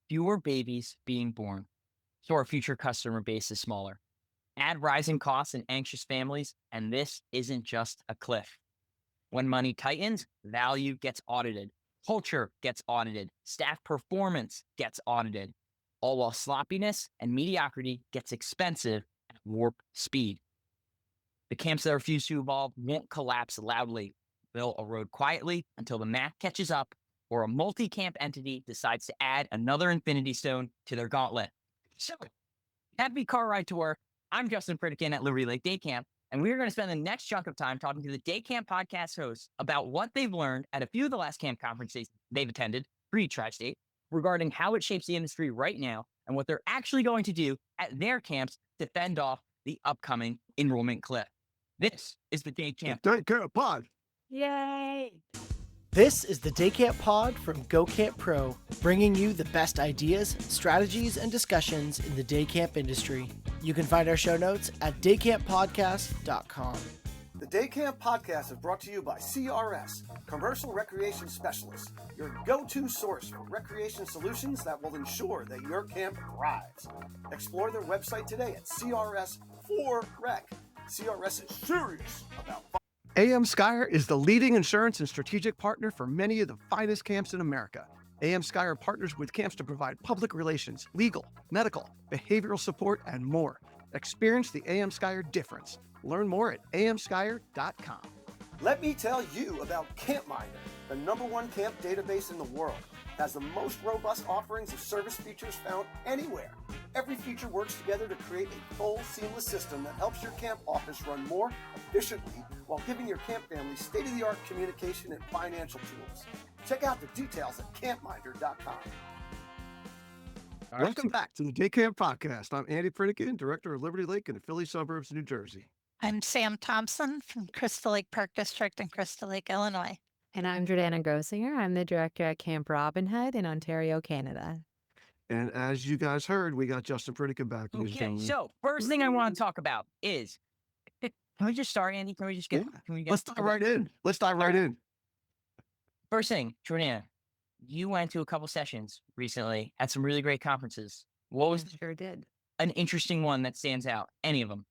Fewer babies being born, so our future customer base is smaller. Add rising costs and anxious families, and this isn't just a cliff. When money tightens, value gets audited, culture gets audited, staff performance gets audited, all while sloppiness and mediocrity gets expensive at warp speed. The camps that refuse to evolve won't collapse loudly. They'll erode quietly until the math catches up or a multi camp entity decides to add another infinity stone to their gauntlet. So, happy car ride to work. I'm Justin Pritikin at Liberty Lake Day Camp, and we're going to spend the next chunk of time talking to the Day Camp podcast hosts about what they've learned at a few of the last camp conferences they've attended pre-Tri-State regarding how it shapes the industry right now and what they're actually going to do at their camps to fend off the upcoming enrollment cliff. This is the Day Camp. Day Camp Pod. Yay! This is the Day Camp Pod from Go Camp Pro, bringing you the best ideas, strategies, and discussions in the day camp industry. You can find our show notes at daycamppodcast.com. The Day Camp Podcast is brought to you by CRS, Commercial Recreation Specialists, your go-to source for recreation solutions that will ensure that your camp thrives. Explore their website today at CRS4Rec. CRS is serious about fun. AM Skyer is the leading insurance and strategic partner for many of the finest camps in America. AM Skyer partners with camps to provide public relations, legal, medical, behavioral support, and more. Experience the AM Skyer difference. Learn more at amskyer.com. Let me tell you about CampMinder, the #1 camp database in the world. It has the most robust offerings of service features found anywhere. Every feature works together to create a full, seamless system that helps your camp office run more efficiently while giving your camp family state-of-the-art communication and financial tools. Check out the details at campminder.com. Welcome back to the Day Camp Podcast. I'm Andy Pritikin, Director of Liberty Lake in the Philly suburbs of New Jersey. I'm Sam Thompson from Crystal Lake Park District in Crystal Lake, Illinois. And I'm Jordana Grosinger. I'm the director at Camp Robin Hood in Ontario, Canada. And as you guys heard, we got Justin Pritikin back. Okay, so first thing I want to talk about is, can we just start, Andy? Can we just get, Let's dive right in. Let's dive right in. First thing, Jordana, you went to a couple sessions recently at some really great conferences. What was Sure did. an interesting one that stands out? Any of them?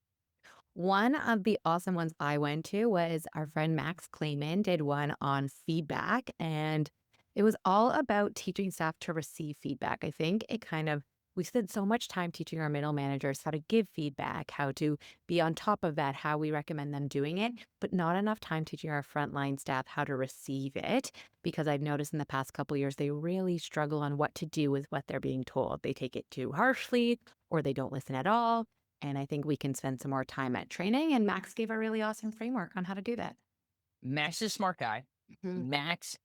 One of the awesome ones I went to was our friend Max Clayman did one on feedback, and it was all about teaching staff to receive feedback. I think we spent so much time teaching our middle managers how to give feedback, how to be on top of that, how we recommend them doing it, but not enough time teaching our frontline staff how to receive it, because I've noticed in the past couple of years, they really struggle on what to do with what they're being told. They take it too harshly or they don't listen at all. And I think we can spend some more time at training. And Max gave a really awesome framework on how to do that. Max is a smart guy. Mhm. Max,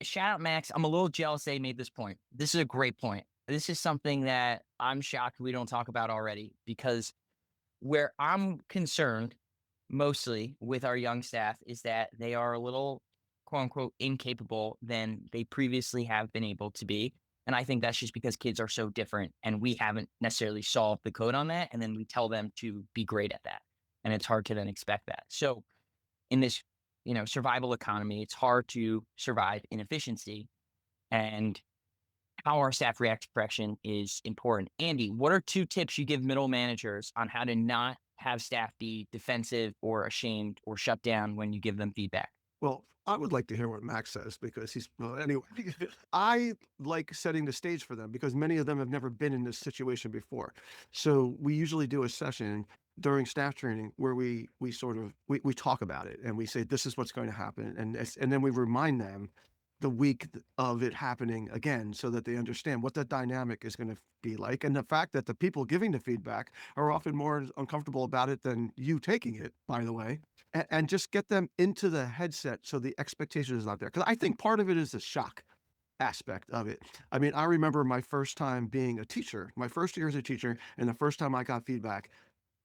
shout out Max. I'm a little jealous they made this point. This is a great point. This is something that I'm shocked we don't talk about already, because where I'm concerned mostly with our young staff is that they are a little, quote unquote, incapable than they previously have been able to be. And I think that's just because kids are so different and we haven't necessarily solved the code on that. And then we tell them to be great at that. And it's hard to then expect that. So in this, survival economy, it's hard to survive inefficiency, and how our staff react to correction is important. Andy, what are 2 tips you give middle managers on how to not have staff be defensive or ashamed or shut down when you give them feedback? Well, I would like to hear what Max says because anyway, I like setting the stage for them because many of them have never been in this situation before. So we usually do a session during staff training where we talk about it and we say, this is what's going to happen. And then we remind them the week of it happening again so that they understand what the dynamic is going to be like. And the fact that the people giving the feedback are often more uncomfortable about it than you taking it, by the way, and just get them into the headset so the expectation is not there. Because I think part of it is the shock aspect of it. I mean, I remember my first time being a teacher, my first year as a teacher, and the first time I got feedback,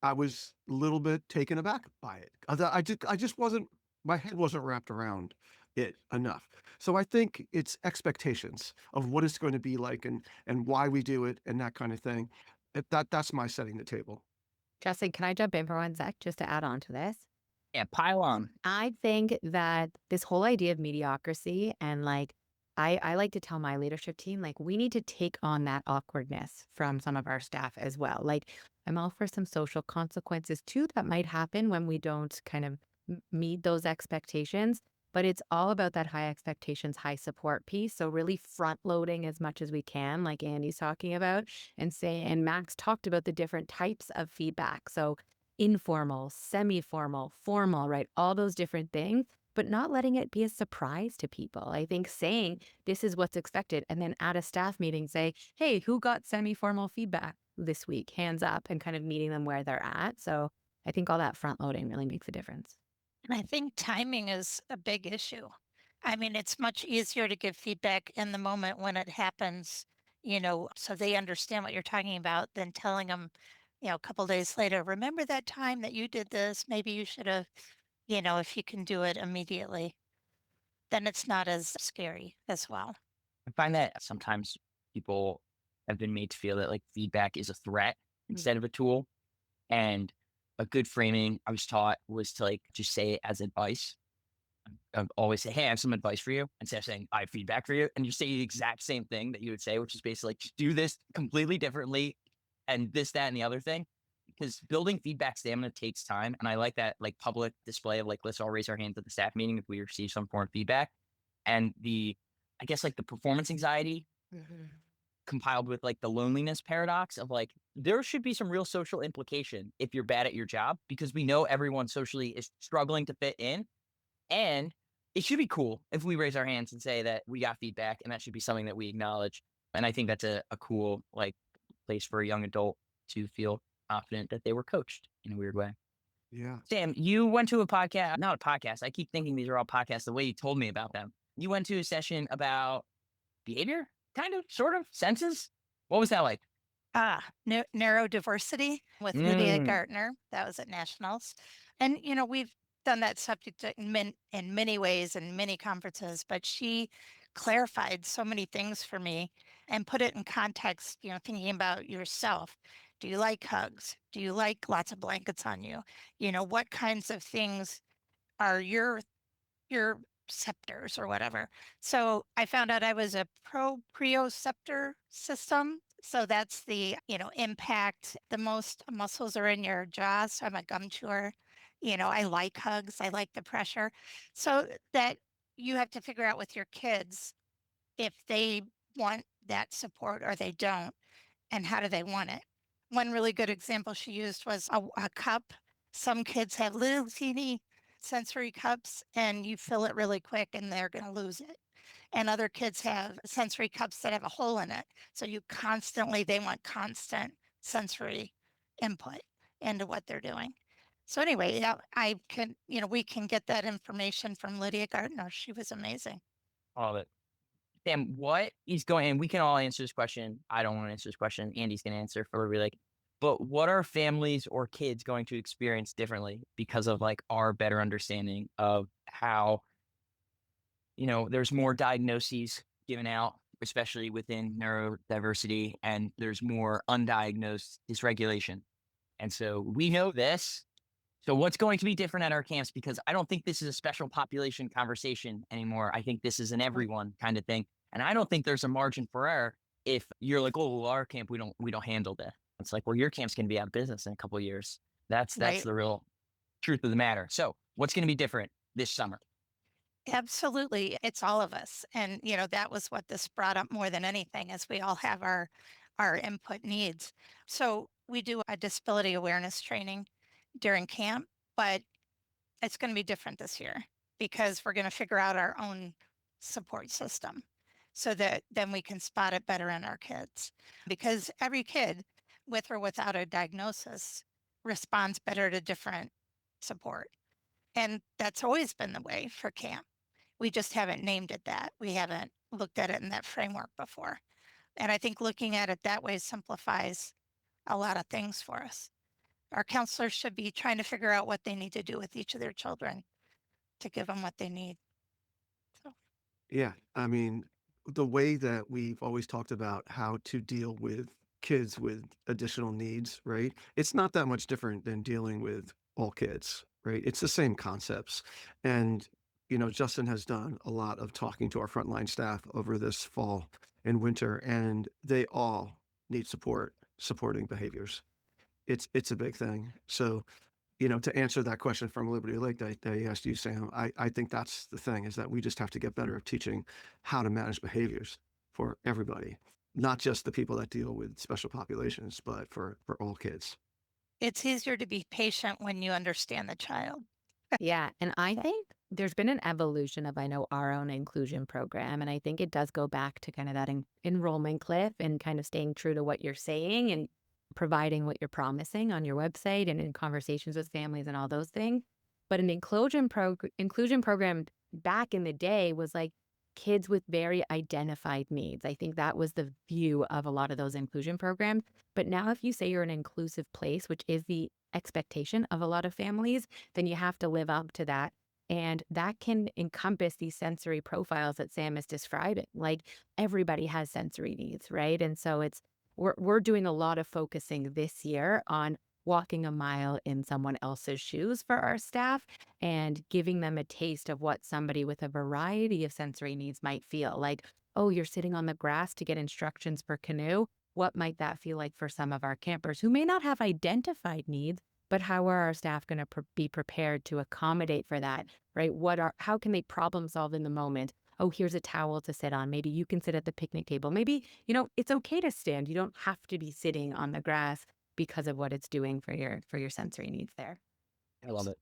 I was a little bit taken aback by it. I just wasn't, my head wasn't wrapped around it enough. So I think it's expectations of what it's going to be like and why we do it and that kind of thing. That's my setting the table. Justin, can I jump in for 1 sec just to add on to this? Yeah, pile on. I think that this whole idea of mediocrity and I like to tell my leadership team, like, we need to take on that awkwardness from some of our staff as well. Like, I'm all for some social consequences too that might happen when we don't kind of meet those expectations. But it's all about that high expectations, high support piece. So really front loading as much as we can, like Andy's talking about, and Max talked about the different types of feedback. So informal, semi-formal, formal, right? All those different things, but not letting it be a surprise to people. I think saying this is what's expected, and then at a staff meeting say, hey, who got semi-formal feedback this week? Hands up, and kind of meeting them where they're at. So I think all that front loading really makes a difference. And I think timing is a big issue. I mean, it's much easier to give feedback in the moment when it happens, so they understand what you're talking about than telling them, a couple days later, remember that time that you did this? Maybe you should have, if you can do it immediately, then it's not as scary as well. I find that sometimes people have been made to feel that like feedback is a threat instead of a tool. And a good framing I was taught was to like just say it as advice. Always say, hey, I have some advice for you instead of saying I have feedback for you. And you say the exact same thing that you would say, which is basically like, just do this completely differently and this, that, and the other thing. Because building feedback stamina takes time. And I like that like public display of like, let's all raise our hands at the staff meeting if we receive some form of feedback. And I guess like the performance anxiety compiled with like the loneliness paradox of like, there should be some real social implication if you're bad at your job, because we know everyone socially is struggling to fit in. And it should be cool if we raise our hands and say that we got feedback, and that should be something that we acknowledge. And I think that's a cool like place for a young adult to feel confident that they were coached in a weird way. Yeah. Sam, you went to a podcast, not a podcast. I keep thinking these are all podcasts the way you told me about them. You went to a session about behavior, kind of, sort of, senses. What was that like? Neurodiversity with Lydia Gartner. That was at Nationals. And, we've done that subject in many ways in many conferences, but she clarified so many things for me and put it in context, thinking about yourself. Do you like hugs? Do you like lots of blankets on you? What kinds of things are your receptors or whatever. So I found out I was a proprioceptor system. So that's the, impact. The most muscles are in your jaw. So I'm a gum chewer. I like hugs. I like the pressure. So that you have to figure out with your kids if they want that support or they don't, and how do they want it. One really good example she used was a cup. Some kids have little teeny sensory cups and you fill it really quick and they're going to lose it. And other kids have sensory cups that have a hole in it. So they want constant sensory input into what they're doing. So anyway, we can get that information from Lydia Gardner. She was amazing. All of it. Sam, what is going, and we can all answer this question. I don't want to answer this question. Andy's going to answer for we like, but what are families or kids going to experience differently because of like our better understanding of how, there's more diagnoses given out, especially within neurodiversity, and there's more undiagnosed dysregulation. And so we know this. So what's going to be different at our camps? Because I don't think this is a special population conversation anymore. I think this is an everyone kind of thing. And I don't think there's a margin for error if you're like, oh, well, our camp, we don't handle that. It's like, well, your camp's going to be out of business in a couple of years. That's Right. the real truth of the matter. So what's going to be different this summer? Absolutely. It's all of us. And, that was what this brought up more than anything, as we all have our input needs. So we do a disability awareness training during camp, but it's going to be different this year because we're going to figure out our own support system so that then we can spot it better in our kids. Because every kid, with or without a diagnosis, responds better to different support. And that's always been the way for camp. We just haven't named it that. We haven't looked at it in that framework before. And I think looking at it that way simplifies a lot of things for us. Our counselors should be trying to figure out what they need to do with each of their children to give them what they need. So, Yeah. I mean, the way that we've always talked about how to deal with kids with additional needs, right? It's not that much different than dealing with all kids, right? It's the same concepts. And Justin has done a lot of talking to our frontline staff over this fall and winter, and they all need supporting behaviors. It's a big thing. So, to answer that question from Liberty Lake that I asked you, Sam, I think that's the thing, is that we just have to get better at teaching how to manage behaviors for everybody, not just the people that deal with special populations, but for all kids. It's easier to be patient when you understand the child. Yeah. And I think there's been an evolution of, I know, our own inclusion program. And I think it does go back to kind of that enrollment cliff and kind of staying true to what you're saying and providing what you're promising on your website and in conversations with families and all those things. But an inclusion program back in the day was like kids with very identified needs. I think that was the view of a lot of those inclusion programs. But now if you say you're an inclusive place, which is the expectation of a lot of families, then you have to live up to that. And that can encompass these sensory profiles that Sam is describing. Like everybody has sensory needs, right? And so we're doing a lot of focusing this year on walking a mile in someone else's shoes for our staff and giving them a taste of what somebody with a variety of sensory needs might feel. Like, oh, you're sitting on the grass to get instructions for canoe. What might that feel like for some of our campers who may not have identified needs, but how are our staff going to be prepared to accommodate for that, right? How can they problem solve in the moment? Oh, here's a towel to sit on. Maybe you can sit at the picnic table. Maybe, it's okay to stand. You don't have to be sitting on the grass because of what it's doing for your sensory needs there. I love it.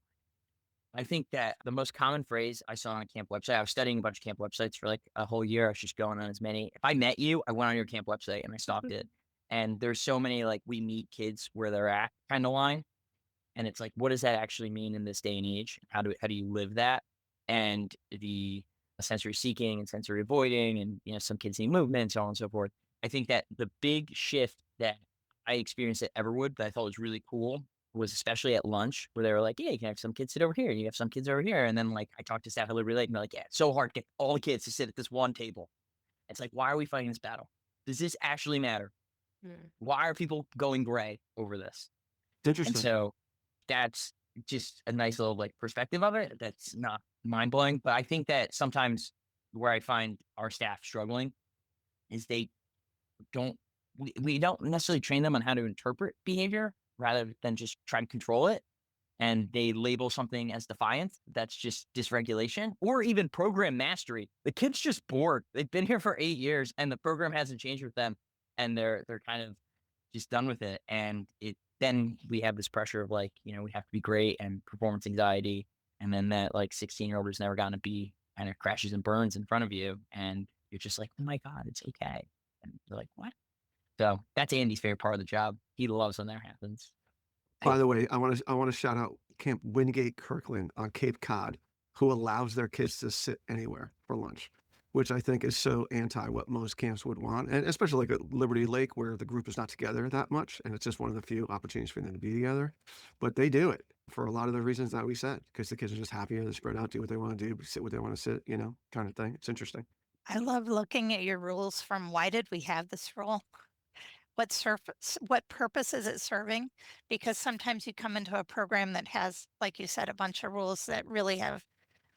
I think that the most common phrase I saw on a camp website, I was studying a bunch of camp websites for like a whole year. I was just going on as many. If I met you, I went on your camp website and I stalked it. And there's so many like we meet kids where they're at kind of line. And it's like, what does that actually mean in this day and age? How do you live that? And the sensory seeking and sensory avoiding, and some kids need movement, so on and so forth. I think that the big shift that I experienced at Everwood that I thought was really cool was especially at lunch, where they were like, "Yeah, you can have some kids sit over here, you have some kids over here," and then like I talked to staff at Liberty Lake, and they're like, "Yeah, it's so hard to get all the kids to sit at this one table." It's like, why are we fighting this battle? Does this actually matter? Why are people going gray over this? It's interesting. And so that's just a nice little like perspective of it. That's not mind blowing, but I think that sometimes where I find our staff struggling is they don't, we don't necessarily train them on how to interpret behavior rather than just try to control it. And they label something as defiance. That's just dysregulation or even program mastery. The kid's just bored. They've been here for 8 years and the program hasn't changed with them. And they're kind of just done with it. And then we have this pressure of like, we have to be great and performance anxiety. And then that like 16-year-old is never going to be kind of crashes and burns in front of you. And you're just like, oh my God, it's okay. And they're like, what? So that's Andy's favorite part of the job. He loves when that happens. By the way, I want to shout out Camp Wingate Kirkland on Cape Cod, who allows their kids to sit anywhere for lunch, which I think is so anti what most camps would want, and especially like at Liberty Lake, where the group is not together that much, and it's just one of the few opportunities for them to be together. But they do it for a lot of the reasons that we said, because the kids are just happier, they're spread out, do what they want to do, sit what they want to sit, kind of thing. It's interesting. I love looking at your rules from why did we have this rule? What purpose is it serving? Because sometimes you come into a program that has, like you said, a bunch of rules that really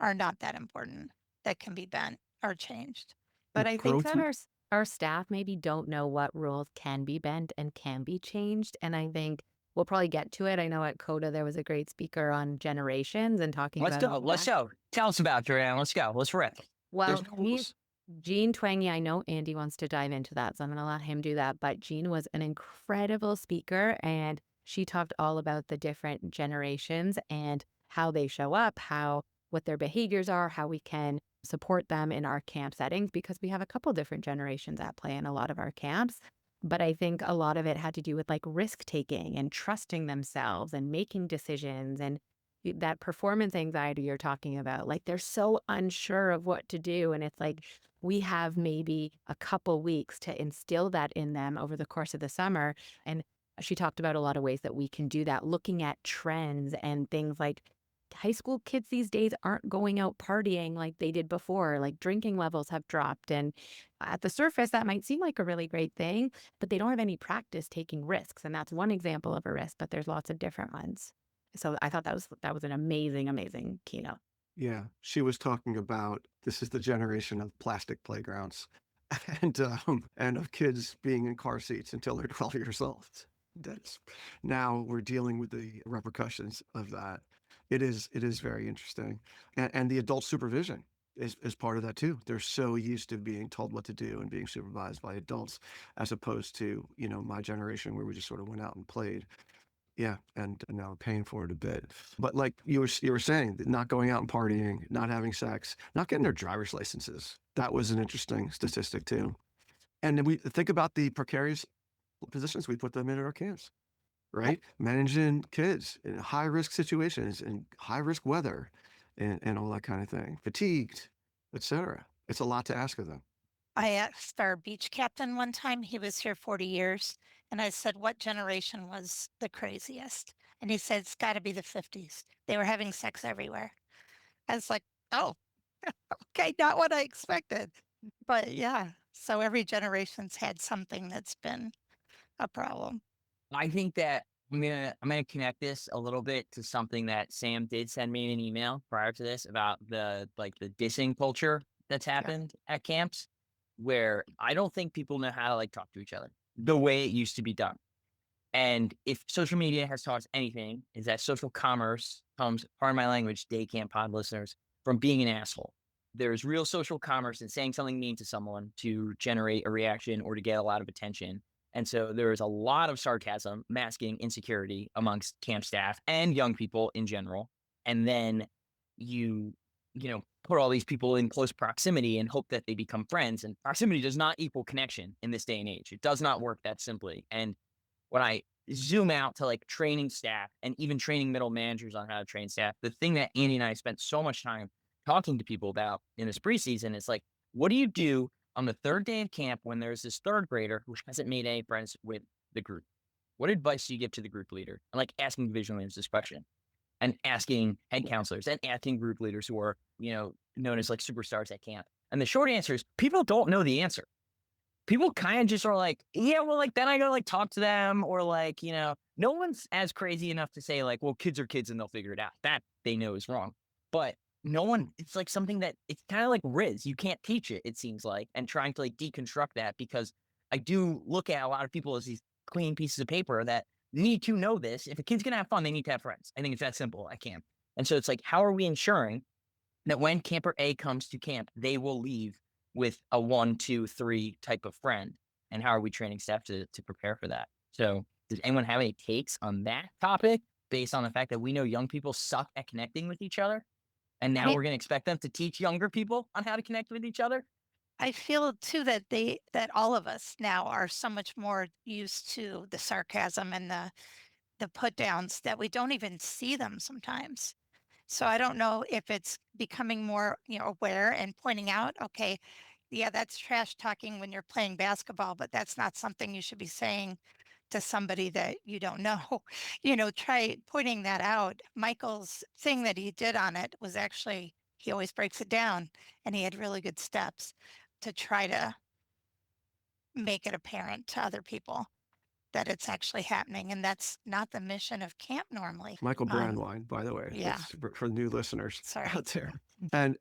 are not that important, that can be bent or changed. But I think that our staff maybe don't know what rules can be bent and can be changed. And I think we'll probably get to it. I know at CODA there was a great speaker on generations and talking Let's about go. Let's go. Tell us about Jordan. Let's go. Let's rip. Well, There's no rules. Gene Twangy, I know Andy wants to dive into that, so I'm going to let him do that. But Gene was an incredible speaker, and she talked all about the different generations and how they show up, what their behaviors are, how we can support them in our camp settings, because we have a couple different generations at play in a lot of our camps. But I think a lot of it had to do with like risk taking and trusting themselves and making decisions and that performance anxiety you're talking about. Like they're so unsure of what to do. And it's like we have maybe a couple weeks to instill that in them over the course of the summer. And she talked about a lot of ways that we can do that, looking at trends and things like high school kids these days aren't going out partying like they did before. Like drinking levels have dropped. And at the surface, that might seem like a really great thing, but they don't have any practice taking risks. And that's one example of a risk, but there's lots of different ones. So I thought that was an amazing, amazing keynote. Yeah, she was talking about this is the generation of plastic playgrounds and of kids being in car seats until they're 12 years old. That's now we're dealing with the repercussions of that. It is very interesting. And the adult supervision is part of that too. They're so used to being told what to do and being supervised by adults as opposed to, my generation where we just sort of went out and played. Yeah, and now we're paying for it a bit. But like you were saying, that not going out and partying, not having sex, not getting their driver's licenses. That was an interesting statistic too. And then we think about the precarious positions we put them in at our camps, right? Managing kids in high risk situations and high risk weather and all that kind of thing, fatigued, etc. It's a lot to ask of them. I asked our beach captain one time, he was here 40 years, and I said, what generation was the craziest? And he said, it's got to be the 50s. They were having sex everywhere. I was like, oh, okay, not what I expected. But yeah, so every generation's had something that's been a problem. I think that I'm gonna connect this a little bit to something that Sam did send me in an email prior to this about the dissing culture that's happened at camps, where I don't think people know how to talk to each other the way it used to be done. And if social media has taught us anything, is that social commerce comes, pardon my language, day camp pod listeners, from being an asshole. There's real social commerce in saying something mean to someone to generate a reaction or to get a lot of attention. And so there is a lot of sarcasm masking insecurity amongst camp staff and young people in general. And then put all these people in close proximity and hope that they become friends. And proximity does not equal connection in this day and age. It does not work that simply. And when I zoom out to training staff and even training middle managers on how to train staff, the thing that Andy and I spent so much time talking to people about in this preseason is what do you do on the third day of camp when there's this third grader who hasn't made any friends with the group? What advice do you give to the group leader? And asking division leaders this question and asking head counselors and asking group leaders who are, known as superstars at camp. And the short answer is people don't know the answer. People kind of just are yeah, well, then I gotta talk to them or no one's as crazy enough to say well, kids are kids and they'll figure it out. That they know is wrong. But no one, it's something that it's kind of like Riz. You can't teach it, it seems like, and trying to deconstruct that because I do look at a lot of people as these clean pieces of paper that need to know this. If a kid's gonna have fun, they need to have friends. I think it's that simple. I can't. And so it's how are we ensuring that when camper A comes to camp, they will leave with a 1, 2, 3 type of friend? And how are we training staff to prepare for that? So does anyone have any takes on that topic based on the fact that we know young people suck at connecting with each other? And now I- we're going to expect them to teach younger people on how to connect with each other? I feel too that that all of us now are so much more used to the sarcasm and the put downs that we don't even see them sometimes. So I don't know if it's becoming more, aware and pointing out, okay, yeah, that's trash talking when you're playing basketball, but that's not something you should be saying to somebody that you don't know. Try pointing that out. Michael's thing that he did on it was actually, he always breaks it down and he had really good steps to try to make it apparent to other people that it's actually happening. And that's not the mission of camp normally. Michael Brandwine, by the way. Yeah. That's for new listeners Sorry. out there. And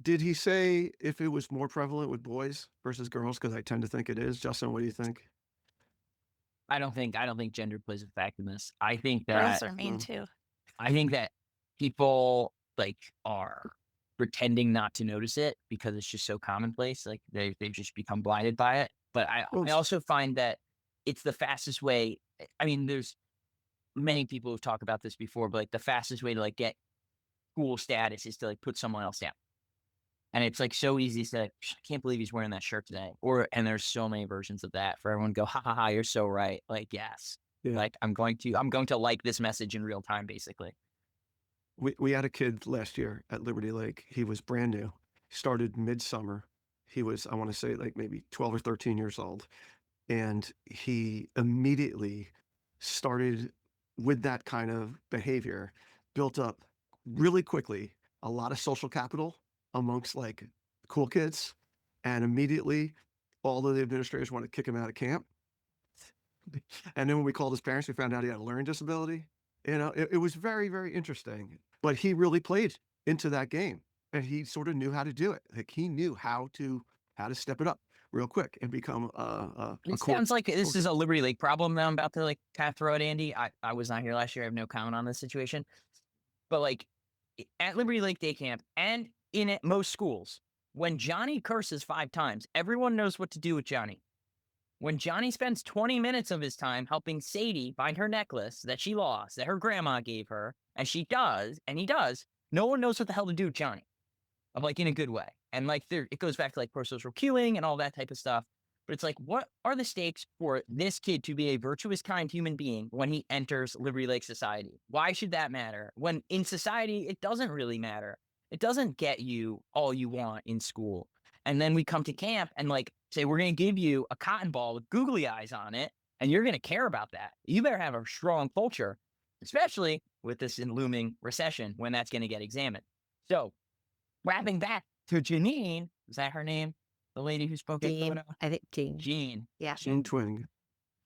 did he say if it was more prevalent with boys versus girls? Because I tend to think it is. Justin, what do you think? I don't think gender plays a factor in this. I think Girls that are mean too. I think that people are pretending not to notice it because it's just so commonplace. They've just become blinded by it. But I also find that it's the fastest way. I mean, there's many people who've talked about this before, but the fastest way to get cool status is to put someone else down. And it's so easy to say, I can't believe he's wearing that shirt today. And there's so many versions of that for everyone to go, ha ha ha, you're so right. Yes. Yeah. I'm going to like this message in real time, basically. We had a kid last year at Liberty Lake. He was brand new. He started midsummer. He was, I want to say maybe 12 or 13 years old. And he immediately started with that kind of behavior, built up really quickly a lot of social capital amongst cool kids. And immediately all of the administrators wanted to kick him out of camp. And then when we called his parents, we found out he had a learning disability. It was very, very interesting. But he really played into that game, and he sort of knew how to do it. Like he knew how to step it up real quick and become a It core. sounds like this is a Liberty Lake problem that I'm about to like kind of throw at Andy. I was not here last year. I have no comment on this situation. But like at Liberty Lake Day Camp and in most schools, when Johnny curses 5 times, everyone knows what to do with Johnny. When Johnny spends 20 minutes of his time helping Sadie find her necklace that she lost, that her grandma gave her, and he does, no one knows what the hell to do with Johnny. Of like in a good way. And like it goes back to like pro-social cueing and all that type of stuff. But it's like, what are the stakes for this kid to be a virtuous, kind human being when he enters Liberty Lake society? Why should that matter? When in society, it doesn't really matter. It doesn't get you all you want in school. And then we come to camp and like say, we're going to give you a cotton ball with googly eyes on it. And you're going to care about that. You better have a strong culture, especially with this looming recession when that's going to get examined. So wrapping back to Janine, is that her name? The lady who spoke at Jean. Coda? I think Jean. Jean. Yeah. Gene Twing.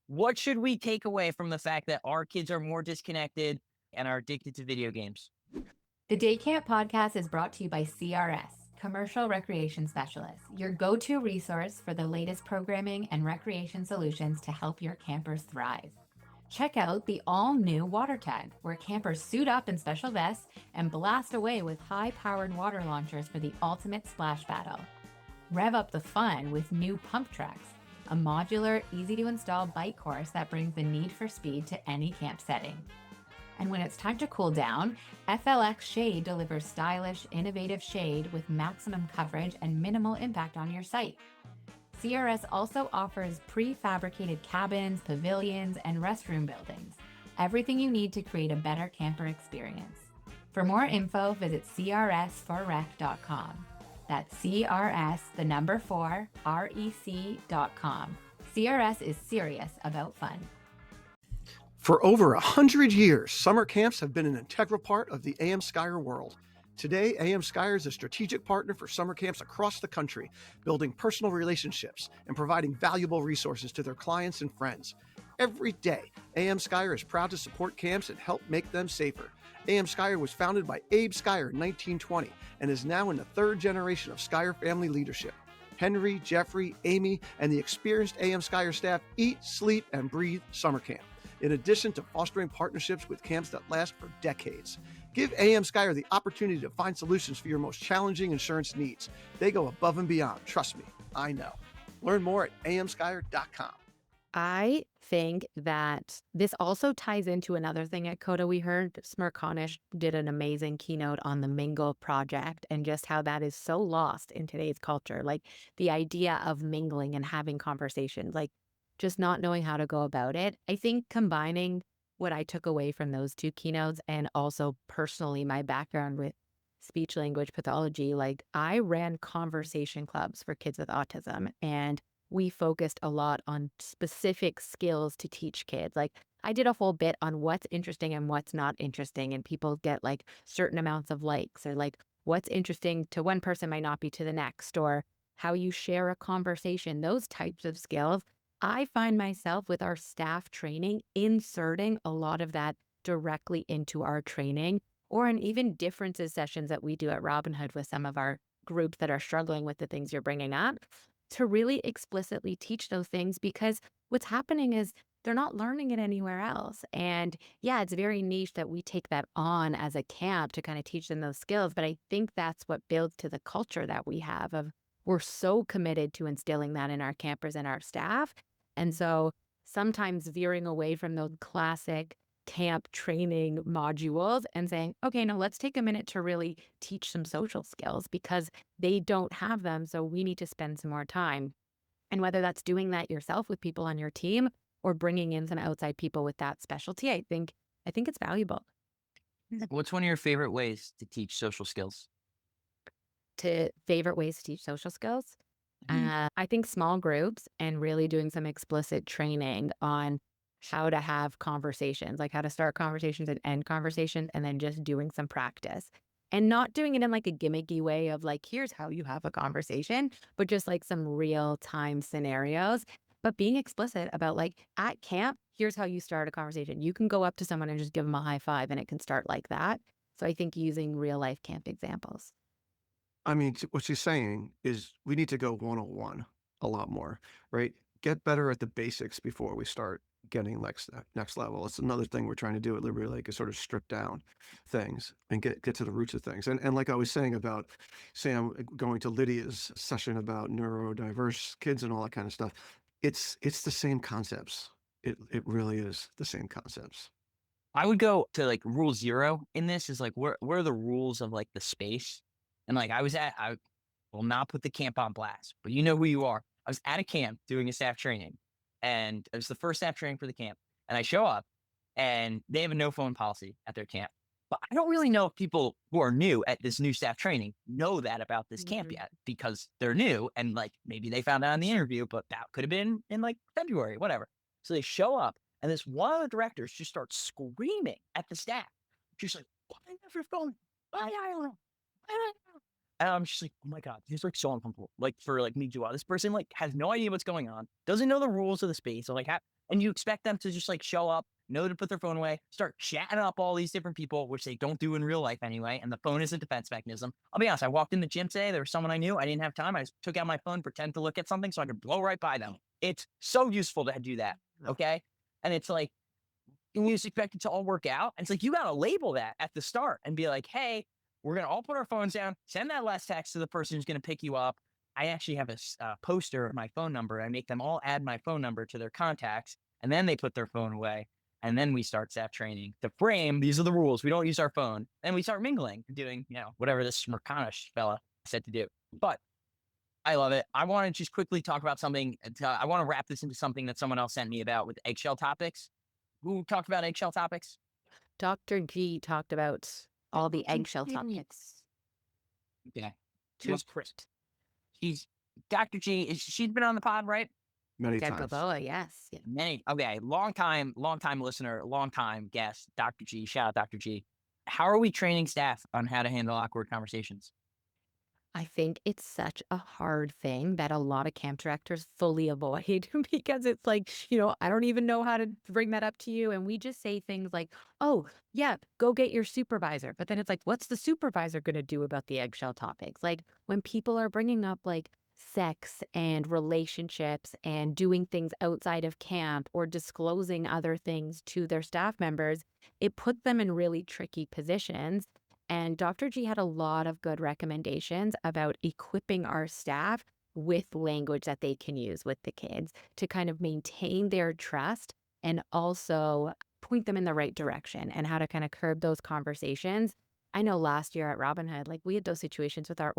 What should we take away from the fact that our kids are more disconnected and are addicted to video games? The Day Camp podcast is brought to you by CRS, Commercial Recreation Specialists, your go-to resource for the latest programming and recreation solutions to help your campers thrive. Check out the all-new Water Tag, where campers suit up in special vests and blast away with high-powered water launchers for the ultimate splash battle. Rev up the fun with new Pump Tracks, a modular, easy-to-install bike course that brings the need for speed to any camp setting. And when it's time to cool down, FLX Shade delivers stylish, innovative shade with maximum coverage and minimal impact on your site. CRS also offers prefabricated cabins, pavilions, and restroom buildings. Everything you need to create a better camper experience. For more info, visit crsforrec.com. That's CRS, the number 4, REC.com. CRS is serious about fun. For over 100 years, summer camps have been an integral part of the AM Skyer world. Today, AM Skyer is a strategic partner for summer camps across the country, building personal relationships and providing valuable resources to their clients and friends. Every day, AM Skyer is proud to support camps and help make them safer. AM Skyer was founded by Abe Skyer in 1920 and is now in the 3rd generation of Skyer family leadership. Henry, Jeffrey, Amy, and the experienced AM Skyer staff eat, sleep, and breathe summer camp, in addition to fostering partnerships with camps that last for decades. Give AM Skyer the opportunity to find solutions for your most challenging insurance needs. They go above and beyond. Trust me, I know. Learn more at amskyer.com. I think that this also ties into another thing at Coda we heard. Smirkanish did an amazing keynote on the Mingle project and just how that is so lost in today's culture. Like the idea of mingling and having conversations, like just not knowing how to go about it. I think combining what I took away from those 2 keynotes and also personally my background with speech language pathology, like I ran conversation clubs for kids with autism, and we focused a lot on specific skills to teach kids. Like I did a whole bit on what's interesting and what's not interesting, and people get like certain amounts of likes, or like what's interesting to one person might not be to the next, or how you share a conversation, those types of skills. I find myself with our staff training inserting a lot of that directly into our training, or in even differences sessions that we do at Robin Hood with some of our groups that are struggling with the things you're bringing up, to really explicitly teach those things, because what's happening is they're not learning it anywhere else. And yeah, it's very niche that we take that on as a camp to kind of teach them those skills. But I think that's what builds to the culture that we have of we're so committed to instilling that in our campers and our staff. And so sometimes veering away from those classic camp training modules and saying, okay, now let's take a minute to really teach some social skills, because they don't have them. So we need to spend some more time. And whether that's doing that yourself with people on your team or bringing in some outside people with that specialty, I think it's valuable. What's one of your favorite ways to teach social skills? Favorite ways to teach social skills? I think small groups and really doing some explicit training on how to have conversations, like how to start conversations and end conversations, and then just doing some practice. And not doing it in like a gimmicky way of like, here's how you have a conversation, but just like some real time scenarios. But being explicit about like at camp, here's how you start a conversation. You can go up to someone and just give them a high five and it can start like that. So I think using real life camp examples. I mean, what she's saying is we need to go 101 a lot more, right? Get better at the basics before we start getting next level. It's another thing we're trying to do at Liberty Lake is sort of strip down things and get to the roots of things. And like I was saying about Sam going to Lydia's session about neurodiverse kids and all that kind of stuff, it's the same concepts. It really is the same concepts. I would go to like rule 0 in this is like, where are the rules of like the space? And like I will not put the camp on blast, but you know who you are. I was at a camp doing a staff training, and it was the first staff training for the camp. And I show up, and they have a no phone policy at their camp. But I don't really know if people who are new at this new staff training know that about this camp yet, because they're new and like maybe they found out in the interview, but that could have been in like February, whatever. So they show up, and this one of the directors just starts screaming at the staff. She's like, "Why never phone? Why I don't know? Why I don't know?" And I'm just like, "Oh my God, this is like so uncomfortable." Like for like me to this person like has no idea what's going on, doesn't know the rules of the space. So like, and you expect them to just like show up, know to put their phone away, start chatting up all these different people, which they don't do in real life anyway. And the phone is a defense mechanism. I'll be honest, I walked in the gym today, there was someone I knew, I didn't have time. I just took out my phone, pretend to look at something so I could blow right by them. It's so useful to do that. Okay. And it's like, and you just expect it to all work out. And it's like, you got to label that at the start and be like, hey, we're going to all put our phones down, send that last text to the person who's going to pick you up. I actually have a poster of my phone number. I make them all add my phone number to their contacts, and then they put their phone away. And then we start staff training. The frame, these are the rules. We don't use our phone. Then we start mingling, doing, whatever this Smirkanish fella said to do. But I love it. I want to just quickly talk about something. I want to wrap this into something that someone else sent me about with Eggshell topics. Who talked about Eggshell topics? Dr. G talked about all the Eggshell topics. Yeah. She's great. Dr. G, she's been on the pod, right? Many Deb times. Balboa, yes. Yeah. Okay. Long time listener, long time guest, Dr. G. Shout out Dr. G. How are we training staff on how to handle awkward conversations? I think it's such a hard thing that a lot of camp directors fully avoid because it's like, I don't even know how to bring that up to you. And we just say things like, oh, yeah, go get your supervisor. But then it's like, what's the supervisor going to do about the eggshell topics? Like when people are bringing up like sex and relationships and doing things outside of camp or disclosing other things to their staff members, it puts them in really tricky positions. And Dr. G had a lot of good recommendations about equipping our staff with language that they can use with the kids to kind of maintain their trust and also point them in the right direction and how to kind of curb those conversations. I know last year at Robin Hood, like we had those situations with our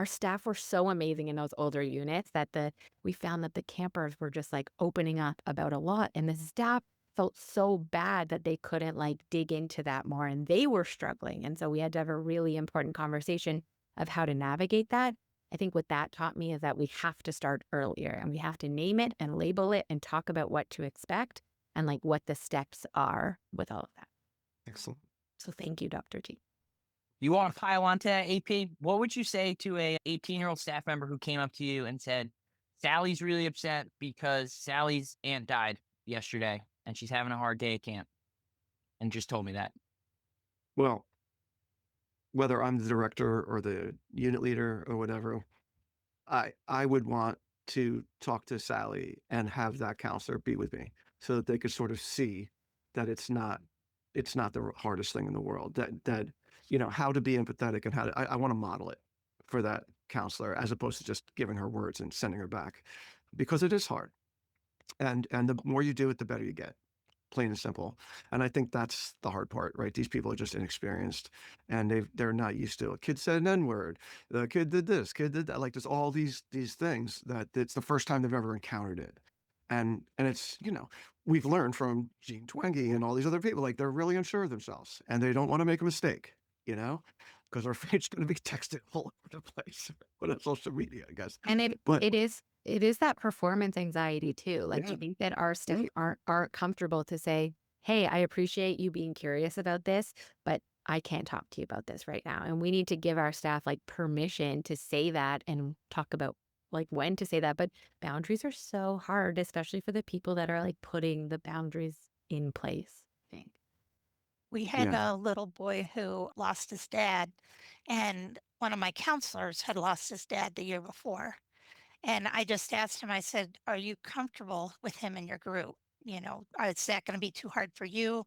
staff were so amazing in those older units that we found that the campers were just like opening up about a lot, and the staff felt so bad that they couldn't like dig into that more and they were struggling. And so we had to have a really important conversation of how to navigate that. I think what that taught me is that we have to start earlier and we have to name it and label it and talk about what to expect and like what the steps are with all of that. Excellent. So thank you, Dr. G. You want to pile onto that, AP? What would you say to a 18-year-old staff member who came up to you and said, Sally's really upset because Sally's aunt died yesterday and she's having a hard day at camp, and just told me that? Well, whether I'm the director or the unit leader or whatever, I would want to talk to Sally and have that counselor be with me so that they could sort of see that it's not the hardest thing in the world, that how to be empathetic and how to, I want to model it for that counselor as opposed to just giving her words and sending her back, because it is hard. And the more you do it, the better you get, plain and simple. And I think that's the hard part, right? These people are just inexperienced and they're not used to it. A kid said an N-word, the kid did this, kid did that. Like there's all these things that it's the first time they've ever encountered it. And it's, we've learned from Gene Twenge and all these other people, like they're really unsure of themselves and they don't want to make a mistake, because our fate's going to be texted all over the place, but on social media, I guess. And it is that performance anxiety too. Like Yeah. I think that our staff aren't comfortable to say, hey, I appreciate you being curious about this, but I can't talk to you about this right now. And we need to give our staff like permission to say that and talk about like when to say that. But boundaries are so hard, especially for the people that are like putting the boundaries in place, I think. We had Yeah. a little boy who lost his dad, and one of my counselors had lost his dad the year before. And I just asked him, I said, "Are you comfortable with him in your group? Is that going to be too hard for you?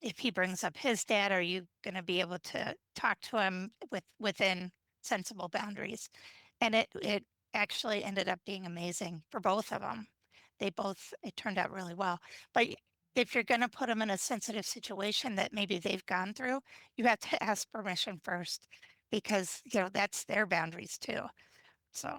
If he brings up his dad, are you going to be able to talk to him within sensible boundaries?" And it actually ended up being amazing for both of them. It turned out really well. But if you're going to put them in a sensitive situation that maybe they've gone through, you have to ask permission first, because that's their boundaries too. So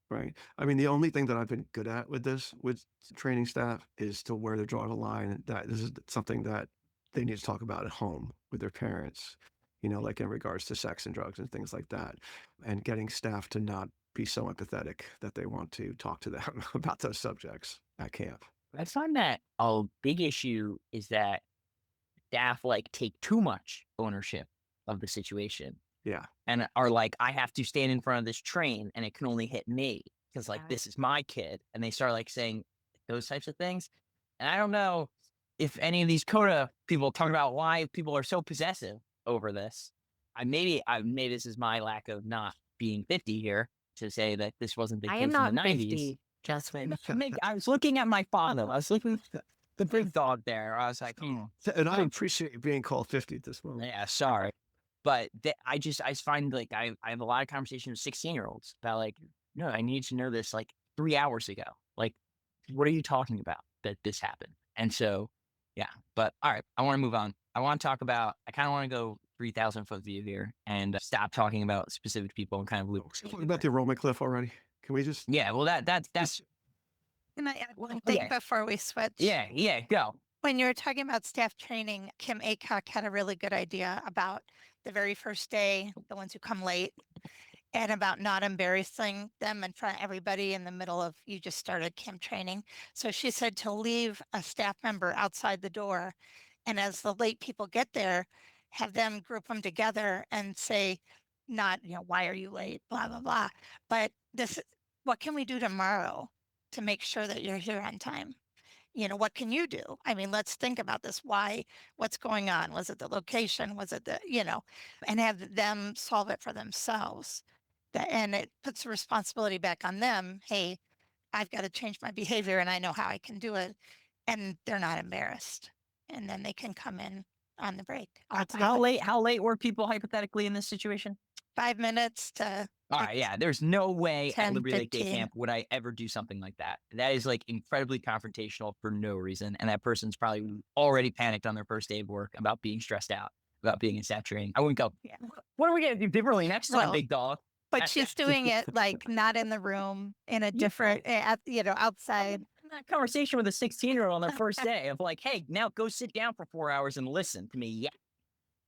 Right. I mean, the only thing that I've been good at with this, with training staff, is to where they're drawing a line. That this is something that they need to talk about at home with their parents, like in regards to sex and drugs and things like that, and getting staff to not be so empathetic that they want to talk to them about those subjects at camp. I find that a big issue is that staff like take too much ownership of the situation Yeah. and are like, I have to stand in front of this train and it can only hit me because like Yeah. this is my kid. And they start like saying those types of things. And I don't know if any of these CODA people talk about why people are so possessive over this. Maybe this is my lack of not being 50 here to say that this wasn't the I case am in the not 90s. 50, Justin. I was looking at my father. I was looking at the big dog there. I was like, oh, And I appreciate being called 50 at this moment. yeah, sorry. But I just find like I have a lot of conversations with 16-year-olds about like, no, I need to know this like 3 hours ago. Like, what are you talking about that this happened? And so, yeah, but all right, I want to move on. I want to talk about, I kind of want to go 3,000-foot view here and stop talking about specific people and kind of loop. Talking about the enrollment cliff already. Can we just? Yeah, well, that's, can I add one Well, thing yeah. before we switch? yeah, go. When you were talking about staff training, Kim Aycock had a really good idea about the very first day, the ones who come late, and about not embarrassing them in front of everybody in the middle of you just started camp training. So she said to leave a staff member outside the door, and as the late people get there, have them group them together and say, not, why are you late, blah, blah, blah. But what can we do tomorrow to make sure that you're here on time? What can you do? I mean, let's think about this. What's going on? Was it the location? Was it and have them solve it for themselves. And it puts the responsibility back on them. Hey, I've got to change my behavior and I know how I can do it. And they're not embarrassed. And then they can come in on the break. How late were people hypothetically in this situation? 5 minutes to All right, yeah. There's no way at 10, Liberty Lake Day 15. Camp would I ever do something like that. That is like incredibly confrontational for no reason. And that person's probably already panicked on their first day of work about being stressed out, about being in staff training. I wouldn't go, Yeah. what are we going to do differently next time, Well, big dog? But she's doing it like not in the room, in a different, outside. That conversation with a 16-year-old on their first day of like, hey, now go sit down for 4 hours and listen to me. Yeah.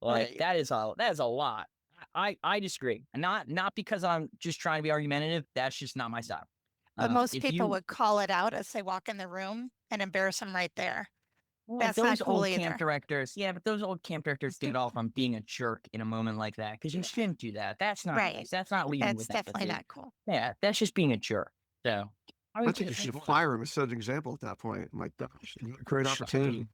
Like Right. that is a lot. I disagree. And not because I'm just trying to be argumentative. That's just not my style. But most If people you- would call it out as they walk in the room and embarrass them right there. Well, That's those not cool old either. camp directors, yeah, but those old camp directors get off on being a jerk in a moment like that because you shouldn't do that. That's not Right. nice. That's not leading That's with definitely empathy. not cool. Yeah, that's just being a jerk. So I think you should fire him as an example at that point. Like, great opportunity.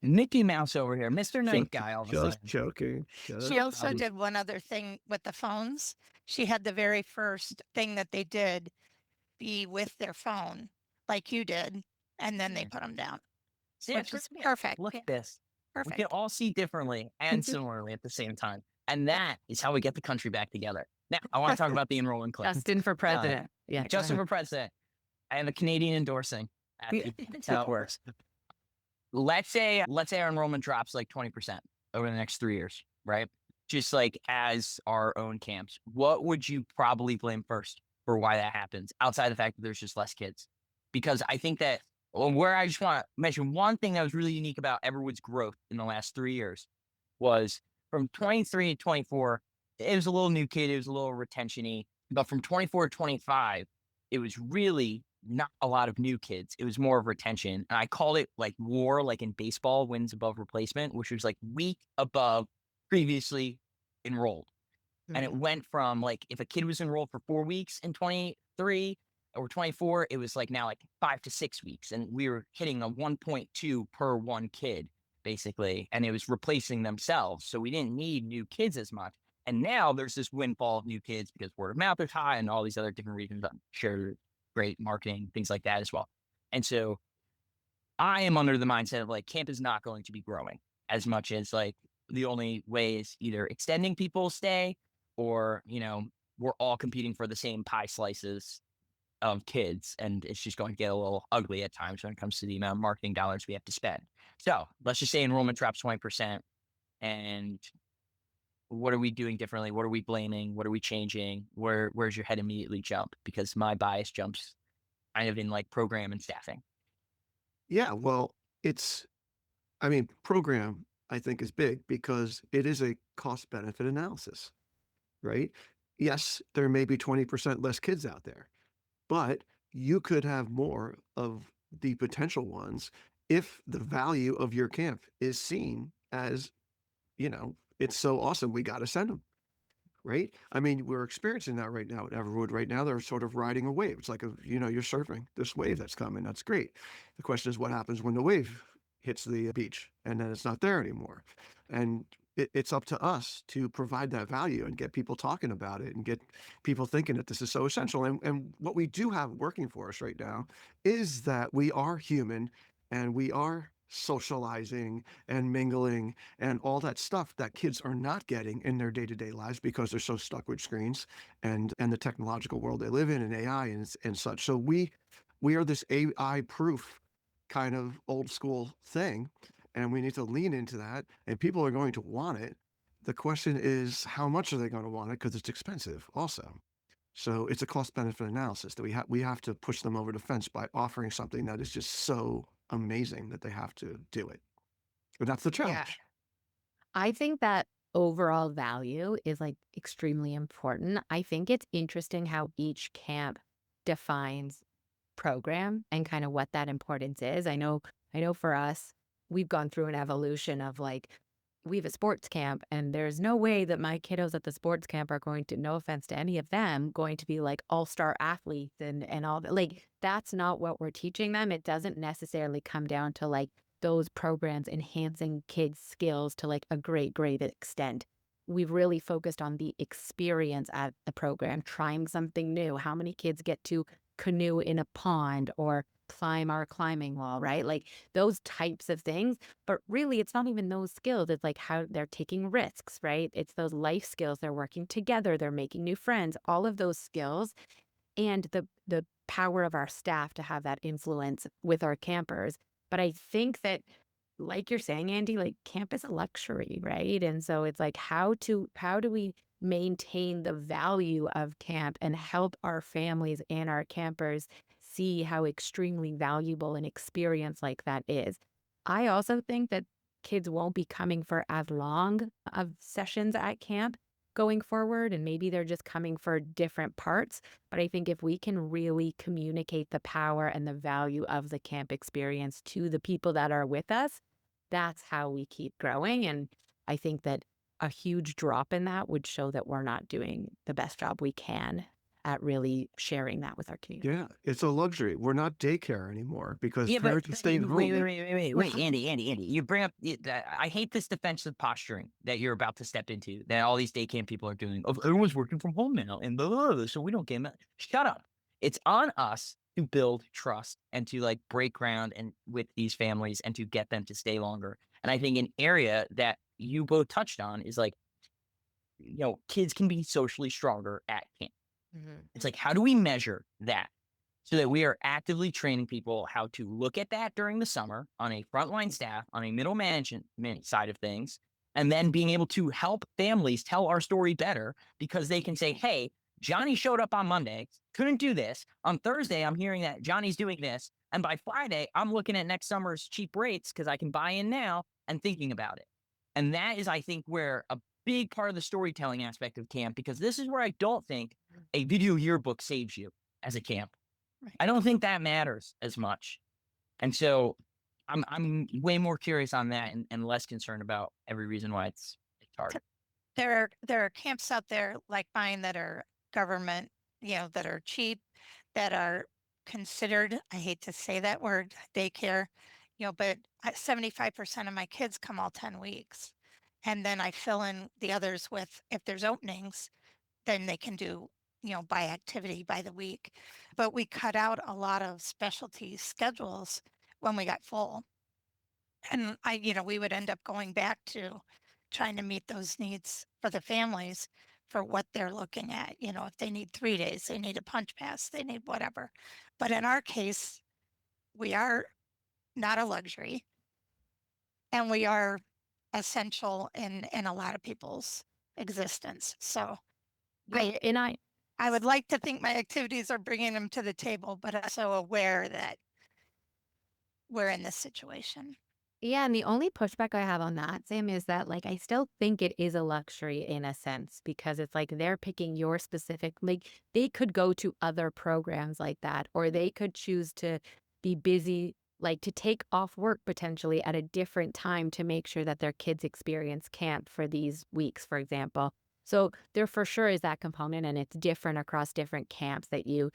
Mickey Mouse over here, Mr. Nice Guy. All of a Just sudden. joking. She also did one other thing with the phones. She had the very first thing that they did be with their phone, like you did, and then they Yeah. put them down, Yeah, which is perfect. Look at this. We Perfect. can all see differently and similarly at the same time. And that is how we get the country back together. Now, I want to talk about the enrollment clip. Justin for president. Yeah. Justin for president. And the Canadian endorsing. That's how it works. Let's say our enrollment drops like 20% over the next 3 years, right? Just like as our own camps. What would you probably blame first for why that happens, outside the fact that there's just less kids? Because I think that where I just want to mention one thing that was really unique about Everwood's growth in the last 3 years was from 23 to 24, it was a little new kid, it was a little retention-y. But from 24 to 25, it was really not a lot of new kids. It was more of retention. And I called it like WAR, like in baseball, wins above replacement, which was like week above previously enrolled. And it went from like, if a kid was enrolled for 4 weeks in 23 or 24, it was like now like 5 to 6 weeks. And we were hitting a 1.2 per one kid. basically, and it was replacing themselves. So we didn't need new kids as much. And now there's this windfall of new kids because word of mouth is high and all these other different reasons. Share great marketing, things like that as well. And so I am under the mindset of like camp is not going to be growing as much as like the only way is either extending people's stay or, we're all competing for the same pie slices of kids. And it's just going to get a little ugly at times when it comes to the amount of marketing dollars we have to spend. So let's just say enrollment drops 20%. And what are we doing differently? What are we blaming? What are we changing? Where's your head immediately jump? Because my bias jumps kind of in like program and staffing. Yeah, well, program, I think, is big because it is a cost benefit analysis, right? Yes, there may be 20% less kids out there, but you could have more of the potential ones if the value of your camp is seen as, it's so awesome, we got to send them. Right? I mean, we're experiencing that right now at Everwood. Right now, they're sort of riding a wave. It's like, you're surfing this wave that's coming. That's great. The question is what happens when the wave hits the beach and then it's not there anymore? And it's up to us to provide that value and get people talking about it and get people thinking that this is so essential. And what we do have working for us right now is that we are human and we are socializing and mingling and all that stuff that kids are not getting in their day-to-day lives because they're so stuck with screens and the technological world they live in and AI and such. So we are this AI proof kind of old school thing, and we need to lean into that, and people are going to want it. The question is, how much are they going to want it? Because it's expensive also. So it's a cost benefit analysis that we have to push them over the fence by offering something that is just so amazing that they have to do it. But that's the challenge. I think that overall value is like extremely important. I think it's interesting how each camp defines program and kind of what that importance is. I know for us, we've gone through an evolution of like, we have a sports camp and there's no way that my kiddos at the sports camp are going to, no offense to any of them, going to be like all-star athletes and all that. Like, that's not what we're teaching them. It doesn't necessarily come down to like those programs enhancing kids' skills to like a great extent. We've really focused on the experience at the program, trying something new. How many kids get to canoe in a pond or climb our climbing wall, right? Like those types of things. But really, it's not even those skills. It's like how they're taking risks, right? It's those life skills. They're working together. They're making new friends, all of those skills. And the power of our staff to have that influence with our campers. But I think that, like you're saying, Andy, like camp is a luxury, right? And so it's like, how do we maintain the value of camp and help our families and our campers see how extremely valuable an experience like that is? I also think that kids won't be coming for as long of sessions at camp going forward, and maybe they're just coming for different parts. But I think if we can really communicate the power and the value of the camp experience to the people that are with us, that's how we keep growing. And I think that a huge drop in that would show that we're not doing the best job we can at really sharing that with our community. Yeah, it's a luxury. We're not daycare anymore because parents are staying home. Wait, Andy, you bring up, I hate this defensive posturing that you're about to step into, that all these day camp people are doing. Oh, everyone's working from home now, and blah, blah, blah, so we don't get them. Shut up. It's on us to build trust and to like break ground and with these families and to get them to stay longer. And I think an area that you both touched on is like, kids can be socially stronger at camp. It's like, how do we measure that so that we are actively training people how to look at that during the summer on a frontline staff, on a middle management side of things, and then being able to help families tell our story better because they can say, hey, Johnny showed up on Monday, couldn't do this. On Thursday, I'm hearing that Johnny's doing this. And by Friday, I'm looking at next summer's cheap rates because I can buy in now and thinking about it. And that is, I think, where a big part of the storytelling aspect of camp, because this is where I don't think a video yearbook saves you as a camp. Right. I don't think that matters as much. And so I'm way more curious on that and less concerned about every reason why it's hard. There are camps out there like mine that are government, that are cheap, that are considered, I hate to say that word, daycare, but 75% of my kids come all 10 weeks. And then I fill in the others with, if there's openings, then they can do, by activity by the week. But we cut out a lot of specialty schedules when we got full. And we would end up going back to trying to meet those needs for the families for what they're looking at. If they need 3 days, they need a punch pass, they need whatever. But in our case, we are not a luxury, and we are essential in a lot of people's existence. So I would like to think my activities are bringing them to the table, but I'm so aware that we're in this situation. Yeah, and the only pushback I have on that, Sam, is that like I still think it is a luxury in a sense because it's like they're picking your specific, like they could go to other programs like that, or they could choose to be busy, like to take off work potentially at a different time to make sure that their kids experience camp for these weeks, for example. So there for sure is that component, and it's different across different camps that you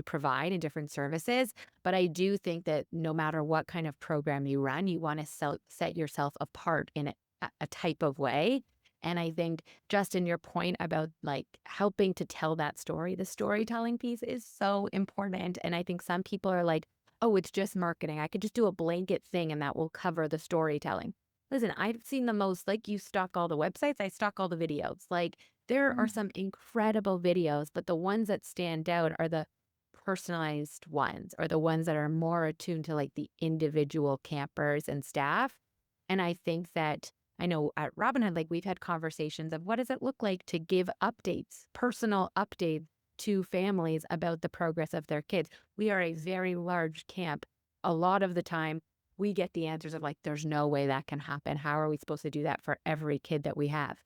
provide in different services. But I do think that no matter what kind of program you run, you want to set yourself apart in a type of way. And I think, Justin, your point about like helping to tell that story, the storytelling piece is so important. And I think some people are like, oh, it's just marketing. I could just do a blanket thing and that will cover the storytelling. Listen, I've seen the most, like you stalk all the websites, I stalk all the videos. Like there are some incredible videos, but the ones that stand out are the personalized ones, or the ones that are more attuned to like the individual campers and staff. And I think that I know at Robinhood, like we've had conversations of what does it look like to give updates, personal updates to families about the progress of their kids. We are a very large camp. A lot of the time we get the answers of like, there's no way that can happen. How are we supposed to do that for every kid that we have?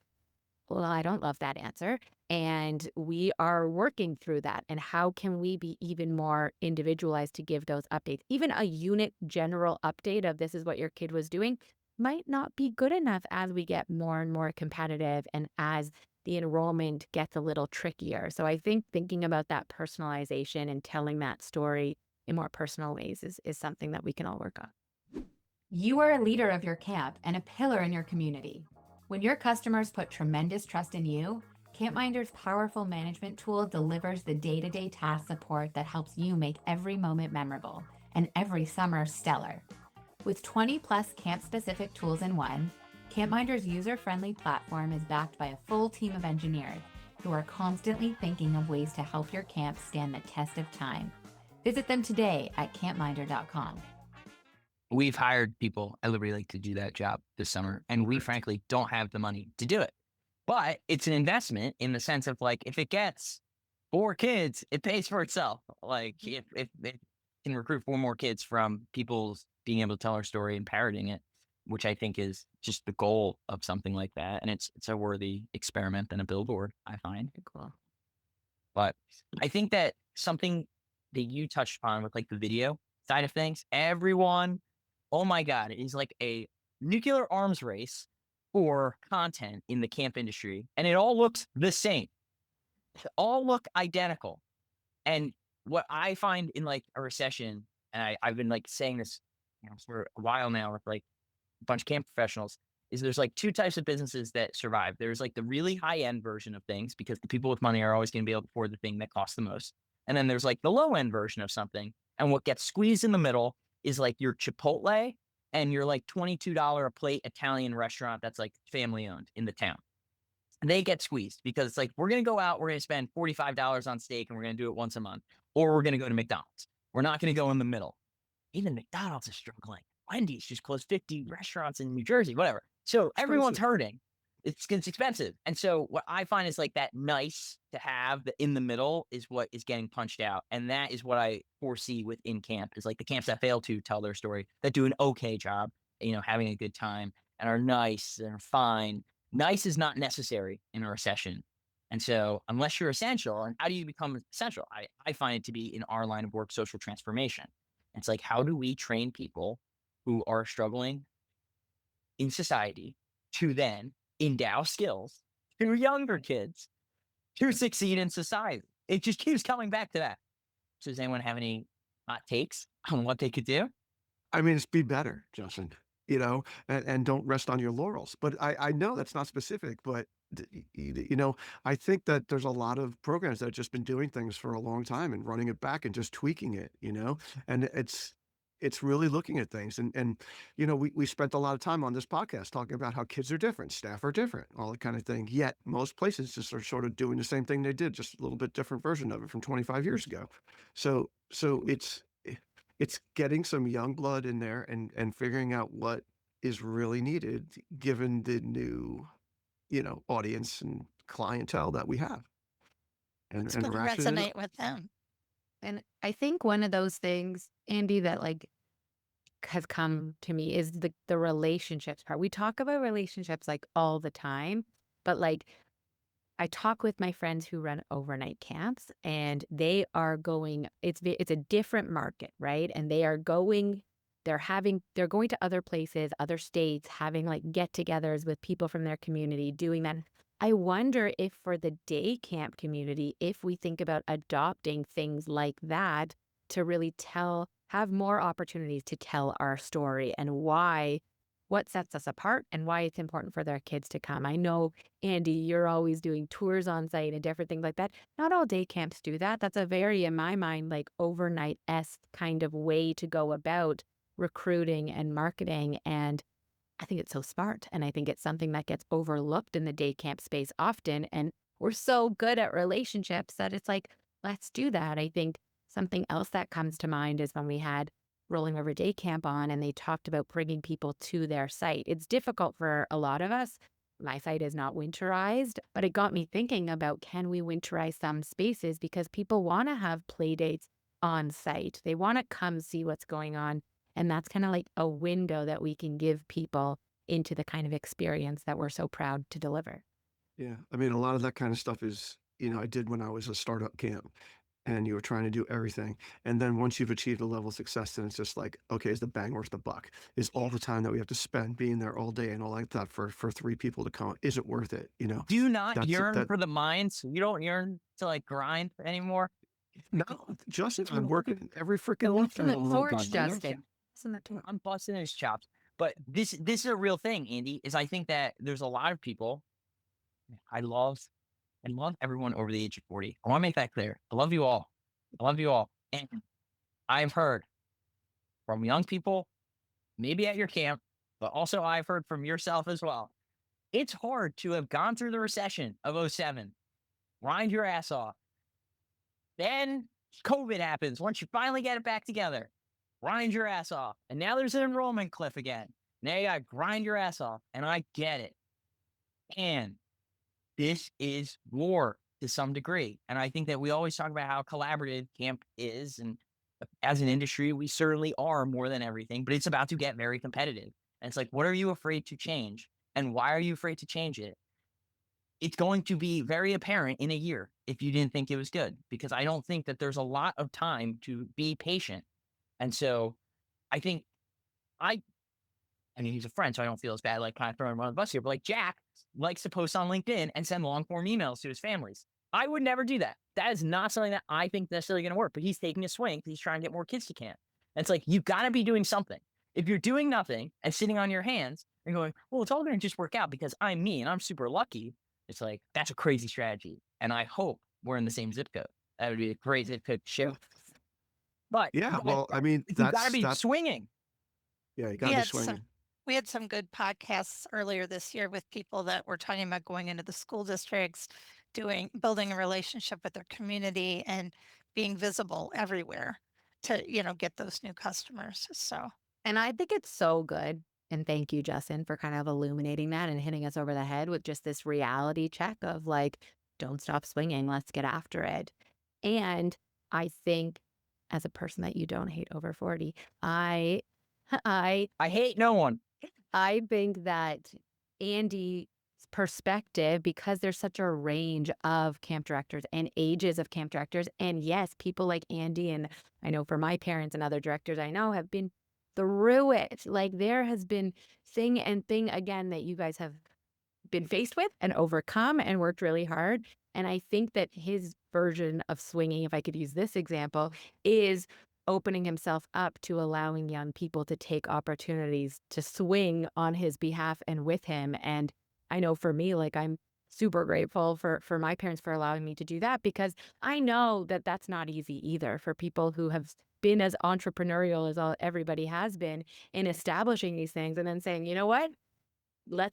Well, I don't love that answer. And we are working through that. And how can we be even more individualized to give those updates? Even a unit general update of this is what your kid was doing might not be good enough as we get more and more competitive and as the enrollment gets a little trickier. So I think thinking about that personalization and telling that story in more personal ways is something that we can all work on. You are a leader of your camp and a pillar in your community. When your customers put tremendous trust in you, CampMinder's powerful management tool delivers the day-to-day task support that helps you make every moment memorable and every summer stellar. With 20 plus camp-specific tools in one, CampMinder's user-friendly platform is backed by a full team of engineers who are constantly thinking of ways to help your camp stand the test of time. Visit them today at campminder.com. We've hired people at Liberty Lake to do that job this summer, and we frankly don't have the money to do it. But it's an investment in the sense of like, if it gets 4 kids, it pays for itself. Like if it can recruit 4 more kids from people being able to tell our story and parroting it, which I think is just the goal of something like that. And it's a worthy experiment than a billboard, I find. Cool. But I think that something that you touched on with like the video side of things, everyone, oh my God, it is like a nuclear arms race for content in the camp industry. And it all looks the same. They all look identical. And what I find in like a recession, and I've been like saying this for a while now with like a bunch of camp professionals, is there's like 2 types of businesses that survive. There's like the really high end version of things because the people with money are always going to be able to afford the thing that costs the most. And then there's like the low end version of something. And what gets squeezed in the middle is like your Chipotle and your like $22 a plate Italian restaurant that's like family owned in the town. They get squeezed because it's like, we're going to go out, we're going to spend $45 on steak and we're going to do it once a month, or we're going to go to McDonald's. We're not going to go in the middle. Even McDonald's is struggling. Wendy's just closed 50 restaurants in New Jersey, whatever. So everyone's hurting. It's expensive. And so what I find is like that nice to have in the middle is what is getting punched out. And that is what I foresee within camp is like the camps that fail to tell their story, that do an okay job, having a good time and are nice and are fine. Nice is not necessary in a recession. And so unless you're essential, and how do you become essential? I find it to be in our line of work, social transformation. It's like, how do we train people who are struggling in society to then endow skills to younger kids to succeed in society? It just keeps coming back to that. So does anyone have any hot takes on what they could do? I mean, it's be better, Justin, you know, and don't rest on your laurels. But I know that's not specific, but you know, I think that there's a lot of programs that have just been doing things for a long time and running it back and just tweaking it, you know, and it's really looking at things. And you know, we spent a lot of time on this podcast talking about how kids are different, staff are different, all that kind of thing. Yet most places just are sort of doing the same thing they did, just a little bit different version of it from 25 years ago. So it's getting some young blood in there and figuring out what is really needed given the new, you know, audience and clientele that we have, It's and going to ratchet it up. resonate with them. And I think one of those things, Andy, that like has come to me is the relationships part. We talk about relationships like all the time, but like I talk with my friends who run overnight camps and they are going, it's a different market, right? And they're going to other places, other states, having like get-togethers with people from their community, doing that. I wonder if for the day camp community, if we think about adopting things like that to really have more opportunities to tell our story and what sets us apart and why it's important for their kids to come. I know, Andy, you're always doing tours on site and different things like that. Not all day camps do that. That's a very, in my mind, like overnight-esque kind of way to go about recruiting and marketing. And I think it's so smart. And I think it's something that gets overlooked in the day camp space often. And we're so good at relationships that it's like, let's do that. I think something else that comes to mind is when we had Rolling River Day Camp on and they talked about bringing people to their site. It's difficult for a lot of us. My site is not winterized, but it got me thinking about, can we winterize some spaces, because people want to have play dates on site. They want to come see what's going on. And that's kind of like a window that we can give people into the kind of experience that we're so proud to deliver. Yeah, I mean, a lot of that kind of stuff is, you know, I did when I was a startup camp, and you were trying to do everything. And then once you've achieved a level of success, then it's just like, okay, is the bang worth the buck? Is all the time that we have to spend being there all day and all like that for 3 people to come, is it worth it? You know, Do you not that's yearn that. for the mines? You don't yearn to like grind anymore? No, Justin, I'm working every freaking What's in weekend. the torch, Justin? What's in the torch? I'm busting his chops. But this is a real thing, Andy, is I think that there's a lot of people. I love everyone over the age of 40. I want to make that clear. I love you all. I love you all. And I've heard from young people, maybe at your camp, but also I've heard from yourself as well. It's hard to have gone through the recession of 07, grind your ass off. Then COVID happens. Once you finally get it back together, grind your ass off. And now there's an enrollment cliff again. Now you got to grind your ass off. And I get it. And this is war to some degree. And I think that we always talk about how collaborative camp is. And as an industry, we certainly are more than everything, but it's about to get very competitive. And it's like, what are you afraid to change? And why are you afraid to change it? It's going to be very apparent in a year if you didn't think it was good, because I don't think that there's a lot of time to be patient. And so I think I mean, he's a friend, so I don't feel as bad, like kind of throwing him on the bus here, but like Jack likes to post on LinkedIn and send long form emails to his families. I would never do that. That is not something that I think necessarily going to work, but he's taking a swing because he's trying to get more kids to camp. And it's like, you got to be doing something. If you're doing nothing and sitting on your hands and going, well, it's all going to just work out because I'm me and I'm super lucky, it's like, that's a crazy strategy. And I hope we're in the same zip code. That would be a great zip code to share. But Yeah, well, I mean, you got to that's be swinging. yeah, you We got to be had swinging. we had some good podcasts earlier this year with people that were talking about going into the school districts, building a relationship with their community and being visible everywhere to, get those new customers. So And I think it's so good. And thank you, Justin, for kind of illuminating that and hitting us over the head with just this reality check of like, don't stop swinging. Let's get after it. And I think, as a person that you don't hate over 40, I hate no one. I think that Andy's perspective, because there's such a range of camp directors and ages of camp directors, and yes, people like Andy, and I know for my parents and other directors I know have been through it. Like there has been thing again that you guys have been faced with and overcome and worked really hard. And I think that his version of swinging, if I could use this example, is opening himself up to allowing young people to take opportunities to swing on his behalf and with him. And I know for me, like, I'm super grateful for my parents for allowing me to do that, because I know that that's not easy either for people who have been as entrepreneurial as everybody has been in establishing these things and then saying, you know what?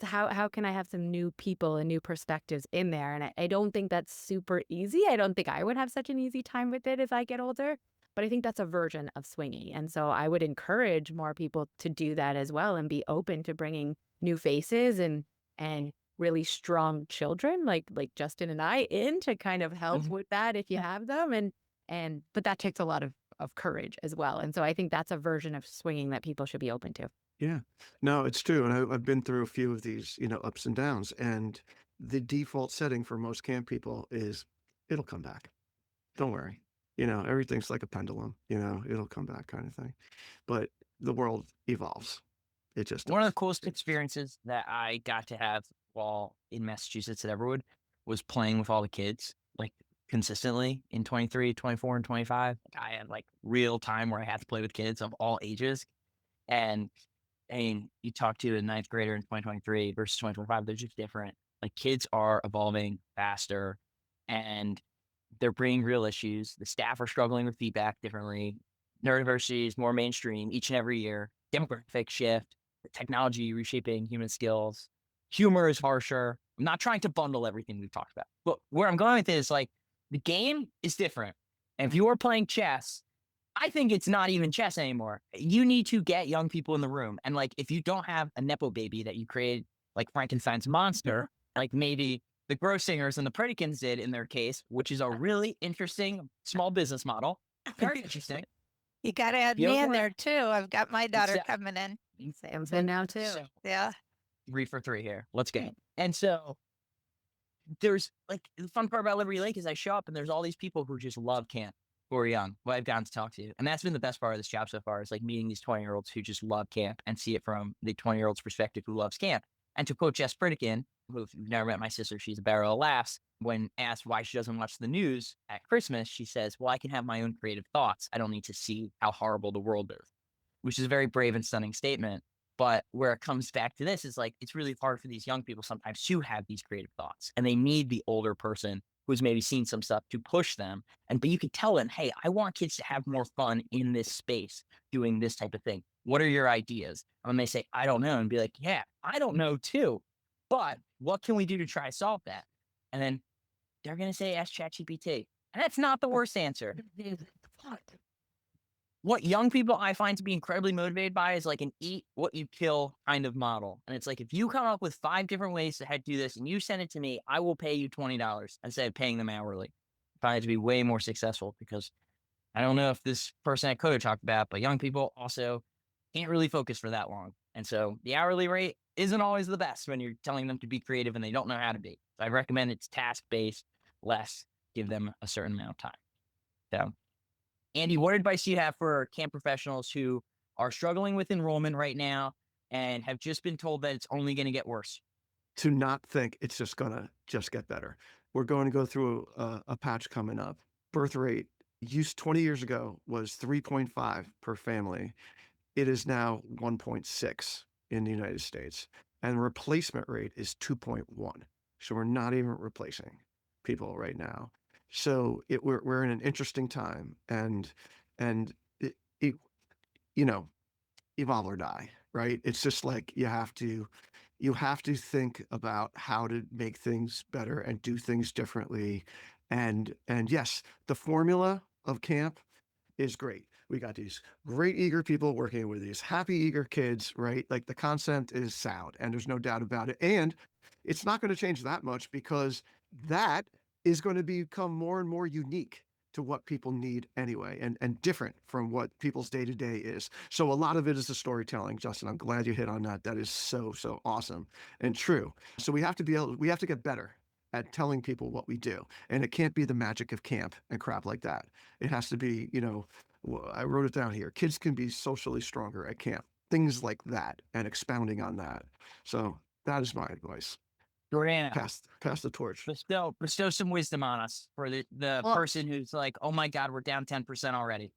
How can I have some new people and new perspectives in there? And I don't think that's super easy. I don't think I would have such an easy time with it as I get older, but I think that's a version of swinging. And so I would encourage more people to do that as well and be open to bringing new faces and really strong children like Justin and I in to kind of help with that if you have them. But that takes a lot of courage as well. And so I think that's a version of swinging that people should be open to. Yeah, no, it's true. And I've been through a few of these, ups and downs. And the default setting for most camp people is it'll come back. Don't worry. Everything's like a pendulum, it'll come back kind of thing. But the world evolves. It just One of does. the coolest experiences that I got to have while in Massachusetts at Everwood was playing with all the kids, like consistently in 23, 24, and 25. I had like real time where I had to play with kids of all ages. And I mean, you talk to a ninth grader in 2023 versus 2025, they're just different. Like, kids are evolving faster and they're bringing real issues. The staff are struggling with feedback differently. Neurodiversity is more mainstream each and every year. Demographic shift, the technology reshaping human skills. Humor is harsher. I'm not trying to bundle everything we've talked about, but where I'm going with it is, like, the game is different. And if you are playing chess, I think it's not even chess anymore. You need to get young people in the room. And, like, if you don't have a Nepo baby that you created, like Frankenstein's monster, like maybe the Grossingers and the Pritikins did in their case, which is a really interesting small business model. Very interesting. You got to add You me know in what? there too. I've got my daughter Exact- coming in. Sam's in now too. So, Yeah. 3 for 3 here. Let's go. And so there's, like, the fun part about Liberty Lake is I show up and there's all these people who just love camp, who are young, who I've gotten to talk to. And that's been the best part of this job so far, is like meeting these 20-year-olds who just love camp and see it from the 20-year-old's perspective who loves camp. And to quote Jess Pritikin, who, if you've never met my sister, she's a barrel of laughs. When asked why she doesn't watch the news at Christmas, she says, well, I can have my own creative thoughts. I don't need to see how horrible the world is, which is a very brave and stunning statement. But where it comes back to this is, like, it's really hard for these young people sometimes to have these creative thoughts, and they need the older person who's maybe seen some stuff to push them. But you can tell them, hey, I want kids to have more fun in this space doing this type of thing. What are your ideas? And when they say, I don't know, and be like, yeah, I don't know too, but what can we do to try to solve that? And then they're going to say, ask ChatGPT. And that's not the worst answer. What young people I find to be incredibly motivated by is like an eat what you kill kind of model. And it's like, if you come up with 5 different ways to do this and you send it to me, I will pay you $20 instead of paying them hourly. I find it to be way more successful, because I don't know if this person at Coda talked about, but young people also can't really focus for that long. And so the hourly rate isn't always the best when you're telling them to be creative and they don't know how to be. So I recommend it's task-based, less, give them a certain amount of time. So, Andy, what advice do you have for camp professionals who are struggling with enrollment right now and have just been told that it's only going to get worse? To not think it's just going to get better. We're going to go through a patch coming up. Birth rate used 20 years ago was 3.5 per family. It is now 1.6 in the United States. And replacement rate is 2.1. So we're not even replacing people right now. So we're in an interesting time, and it evolve or die, right? It's just like you have to think about how to make things better and do things differently. And yes, the formula of camp is great. We got these great eager people working with these happy eager kids, right? Like, the concept is sound, and there's no doubt about it. And it's not going to change that much, because that is going to become more and more unique to what people need anyway, and different from what people's day-to-day is. So a lot of it is the storytelling. Justin, I'm glad you hit on that. That is so awesome and true. So we have to get better at telling people what we do. And it can't be the magic of camp and crap like that. It has to be, I wrote it down here. Kids can be socially stronger at camp. Things like that, and expounding on that. So that is my advice. Jordana, Pass the torch. bestow some wisdom on us for the Well- person who's like, oh my God, we're down 10% already.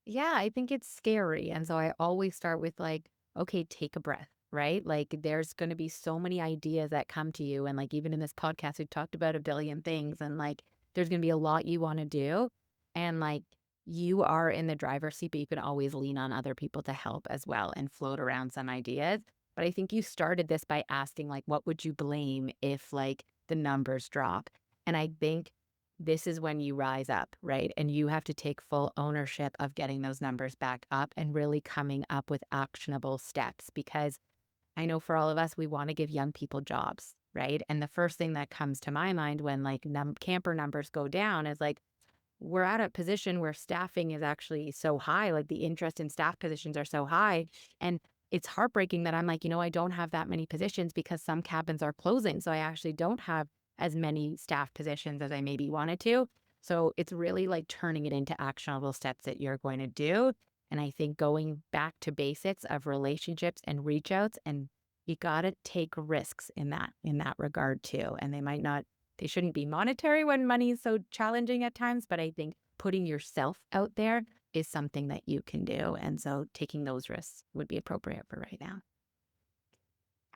Yeah, I think it's scary. And so I always start with like, okay, take a breath, right? Like there's going to be so many ideas that come to you. And like even in this podcast, we've talked about a billion things and like there's going to be a lot you want to do. And like you are in the driver's seat, but you can always lean on other people to help as well and float around some ideas. But I think you started this by asking like, what would you blame if like the numbers drop? And I think this is when you rise up, right? And you have to take full ownership of getting those numbers back up and really coming up with actionable steps. Because I know for all of us, we want to give young people jobs, right? And the first thing that comes to my mind when like camper numbers go down is like, we're at a position where staffing is actually so high, like the interest in staff positions are so high. And it's heartbreaking that I'm like, I don't have that many positions because some cabins are closing. So I actually don't have as many staff positions as I maybe wanted to. So it's really like turning it into actionable steps that you're going to do. And I think going back to basics of relationships and reach outs, and you got to take risks in that regard too. And they shouldn't be monetary when money is so challenging at times, but I think putting yourself out there is something that you can do. And so taking those risks would be appropriate for right now.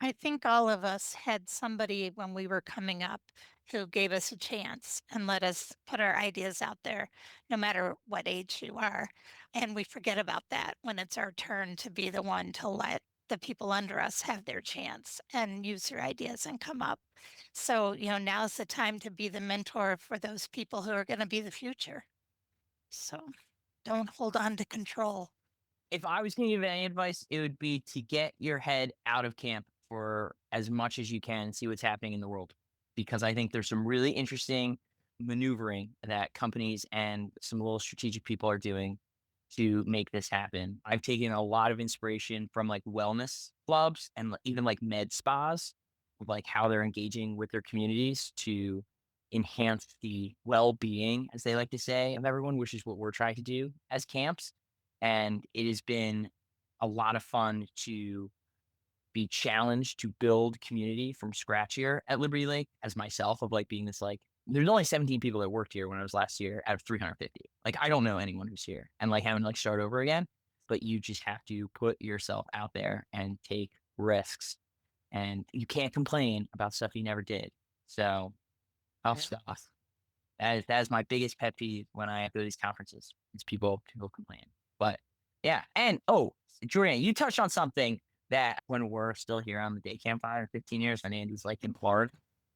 I think all of us had somebody when we were coming up who gave us a chance and let us put our ideas out there, no matter what age you are. And we forget about that when it's our turn to be the one to let the people under us have their chance and use their ideas and come up. So, now's the time to be the mentor for those people who are going to be the future. So don't hold on to control. If I was going to give any advice, it would be to get your head out of camp for as much as you can and see what's happening in the world. Because I think there's some really interesting maneuvering that companies and some little strategic people are doing to make this happen. I've taken a lot of inspiration from like wellness clubs and even like med spas, like how they're engaging with their communities to enhance the well-being, as they like to say, of everyone, which is what we're trying to do as camps. And it has been a lot of fun to be challenged to build community from scratch here at Liberty Lake as myself, of like being this like, there's only 17 people that worked here when I was last year out of 350. Like, I don't know anyone who's here, and like having to like start over again, but you just have to put yourself out there and take risks, and you can't complain about stuff you never did. So tough stuff. That is my biggest pet peeve when I go to these conferences. It's people complain. But yeah. And Jordan, you touched on something that when we're still here on the day camp 5 or 15 years, when Andy's like in Florida,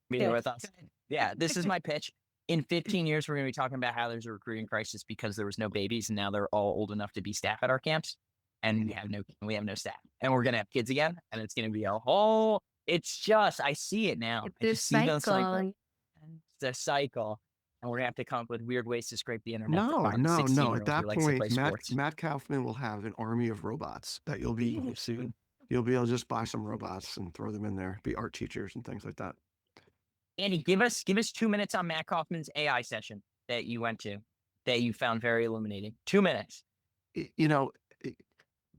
meeting with us. Yeah, this is my pitch. In 15 years, we're going to be talking about how there's a recruiting crisis because there was no babies and now they're all old enough to be staff at our camps, and we have no staff, and we're going to have kids again, and it's going to be a whole. It's just, I see it now. I It's just see those cycle. cycles. It's a cycle. And we're gonna have to come up with weird ways to scrape the internet. No. At 16-year-olds that who likes to play point, sports. Matt Kaufman will have an army of robots that you'll be soon. You'll be able to just buy some robots and throw them in there, be art teachers and things like that. Andy, give us 2 minutes on Matt Kaufman's AI session that you went to, that you found very illuminating. 2 minutes.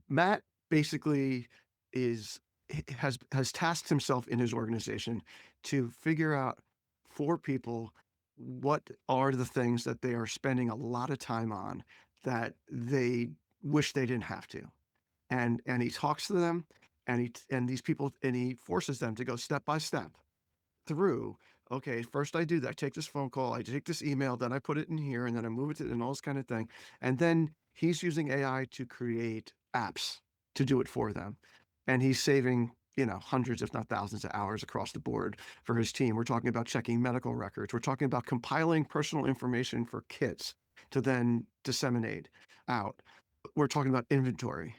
Matt basically has tasked himself in his organization to figure out for people what are the things that they are spending a lot of time on that they wish they didn't have to. And he talks to them, and these people, and he forces them to go step by step through. Okay, first I do that. I take this phone call, I take this email, then I put it in here, and then I move it to, and all this kind of thing. And then he's using AI to create apps to do it for them. And he's saving, hundreds, if not thousands of hours across the board for his team. We're talking about checking medical records. We're talking about compiling personal information for kids to then disseminate out. We're talking about inventory.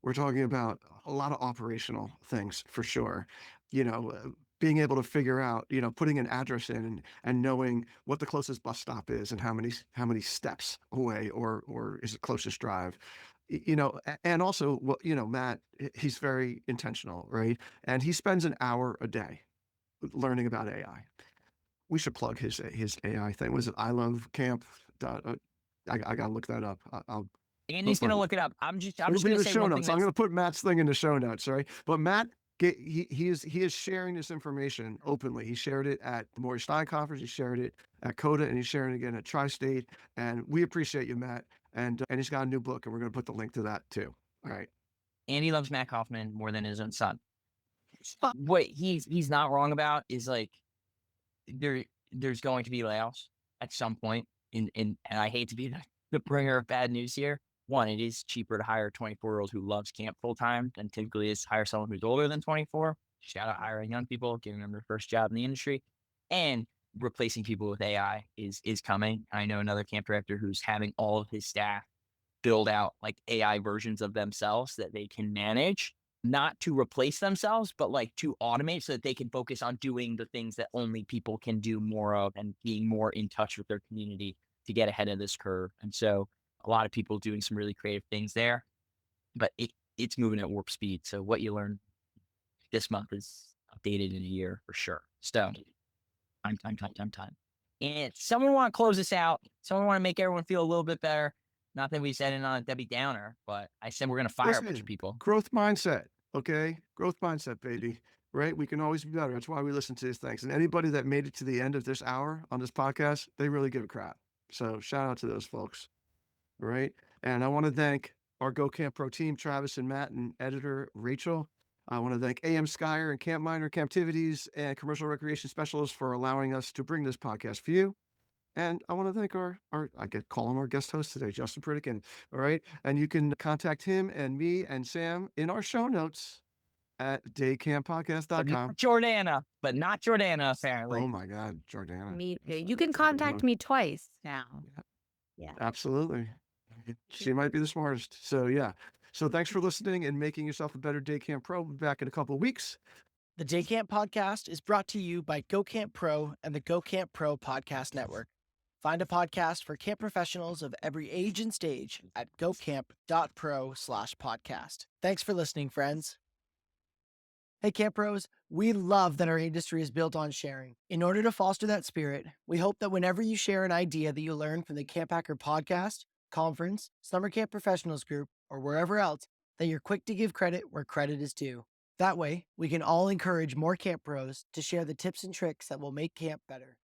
We're talking about a lot of operational things for sure. Being able to figure out, putting an address in and knowing what the closest bus stop is and how many steps away or is the closest drive. And also, Matt, he's very intentional, right? And he spends an hour a day learning about AI. We should plug his AI thing. Was it I Love Camp? I gotta look that up. Andy's gonna look it up. I'm just gonna say show one notes. thing. I'm gonna put Matt's thing in the show notes, right? But Matt, he is sharing this information openly. He shared it at the Maury Stein conference. He shared it at CODA, and he's sharing it again at Tri-State. And we appreciate you, Matt. And he's got a new book, and we're going to put the link to that too. All right. Andy loves Matt Kaufman more than his own son. What he's not wrong about is like there's going to be layoffs at some point. And I hate to be the bringer of bad news here. One, it is cheaper to hire a 24-year-old who loves camp full time than typically is to hire someone who's older than 24. Shout out hiring young people, giving them their first job in the industry, and replacing people with AI is coming. I know another camp director who's having all of his staff build out like AI versions of themselves that they can manage, not to replace themselves, but like to automate so that they can focus on doing the things that only people can do more of and being more in touch with their community to get ahead of this curve. And so a lot of people doing some really creative things there, but it's moving at warp speed. So what you learn this month is updated in a year for sure. So time. And someone want to close this out. Someone want to make everyone feel a little bit better. Not that we said it on a Debbie Downer, but I said we're going to fire a bunch Listen, of people. Growth mindset. Okay. Growth mindset, baby. Right. We can always be better. That's why we listen to these things. And anybody that made it to the end of this hour on this podcast, they really give a crap. So shout out to those folks. All right. And I want to thank our Go Camp Pro team, Travis and Matt, and editor Rachel. I want to thank AM Skyer and Camp Miner Captivities and Commercial Recreation Specialists for allowing us to bring this podcast for you. And I want to thank our I could call him our guest host today, Justin Pritikin. All right. And you can contact him and me and Sam in our show notes at daycamppodcast.com. But not Jordana, apparently. Oh my God, Jordana. You can contact me twice now. Yeah. Absolutely. She might be the smartest. So yeah. So thanks for listening and making yourself a better Day Camp Pro. We'll be back in a couple of weeks. The Day Camp Podcast is brought to you by Go Camp Pro and the Go Camp Pro Podcast Network. Find a podcast for camp professionals of every age and stage at gocamp.pro/podcast. Thanks for listening, friends. Hey, Camp Pros, we love that our industry is built on sharing. In order to foster that spirit, we hope that whenever you share an idea that you learned from the Camp Hacker podcast, conference, summer camp professionals group, or wherever else, that you're quick to give credit where credit is due. That way, we can all encourage more camp pros to share the tips and tricks that will make camp better.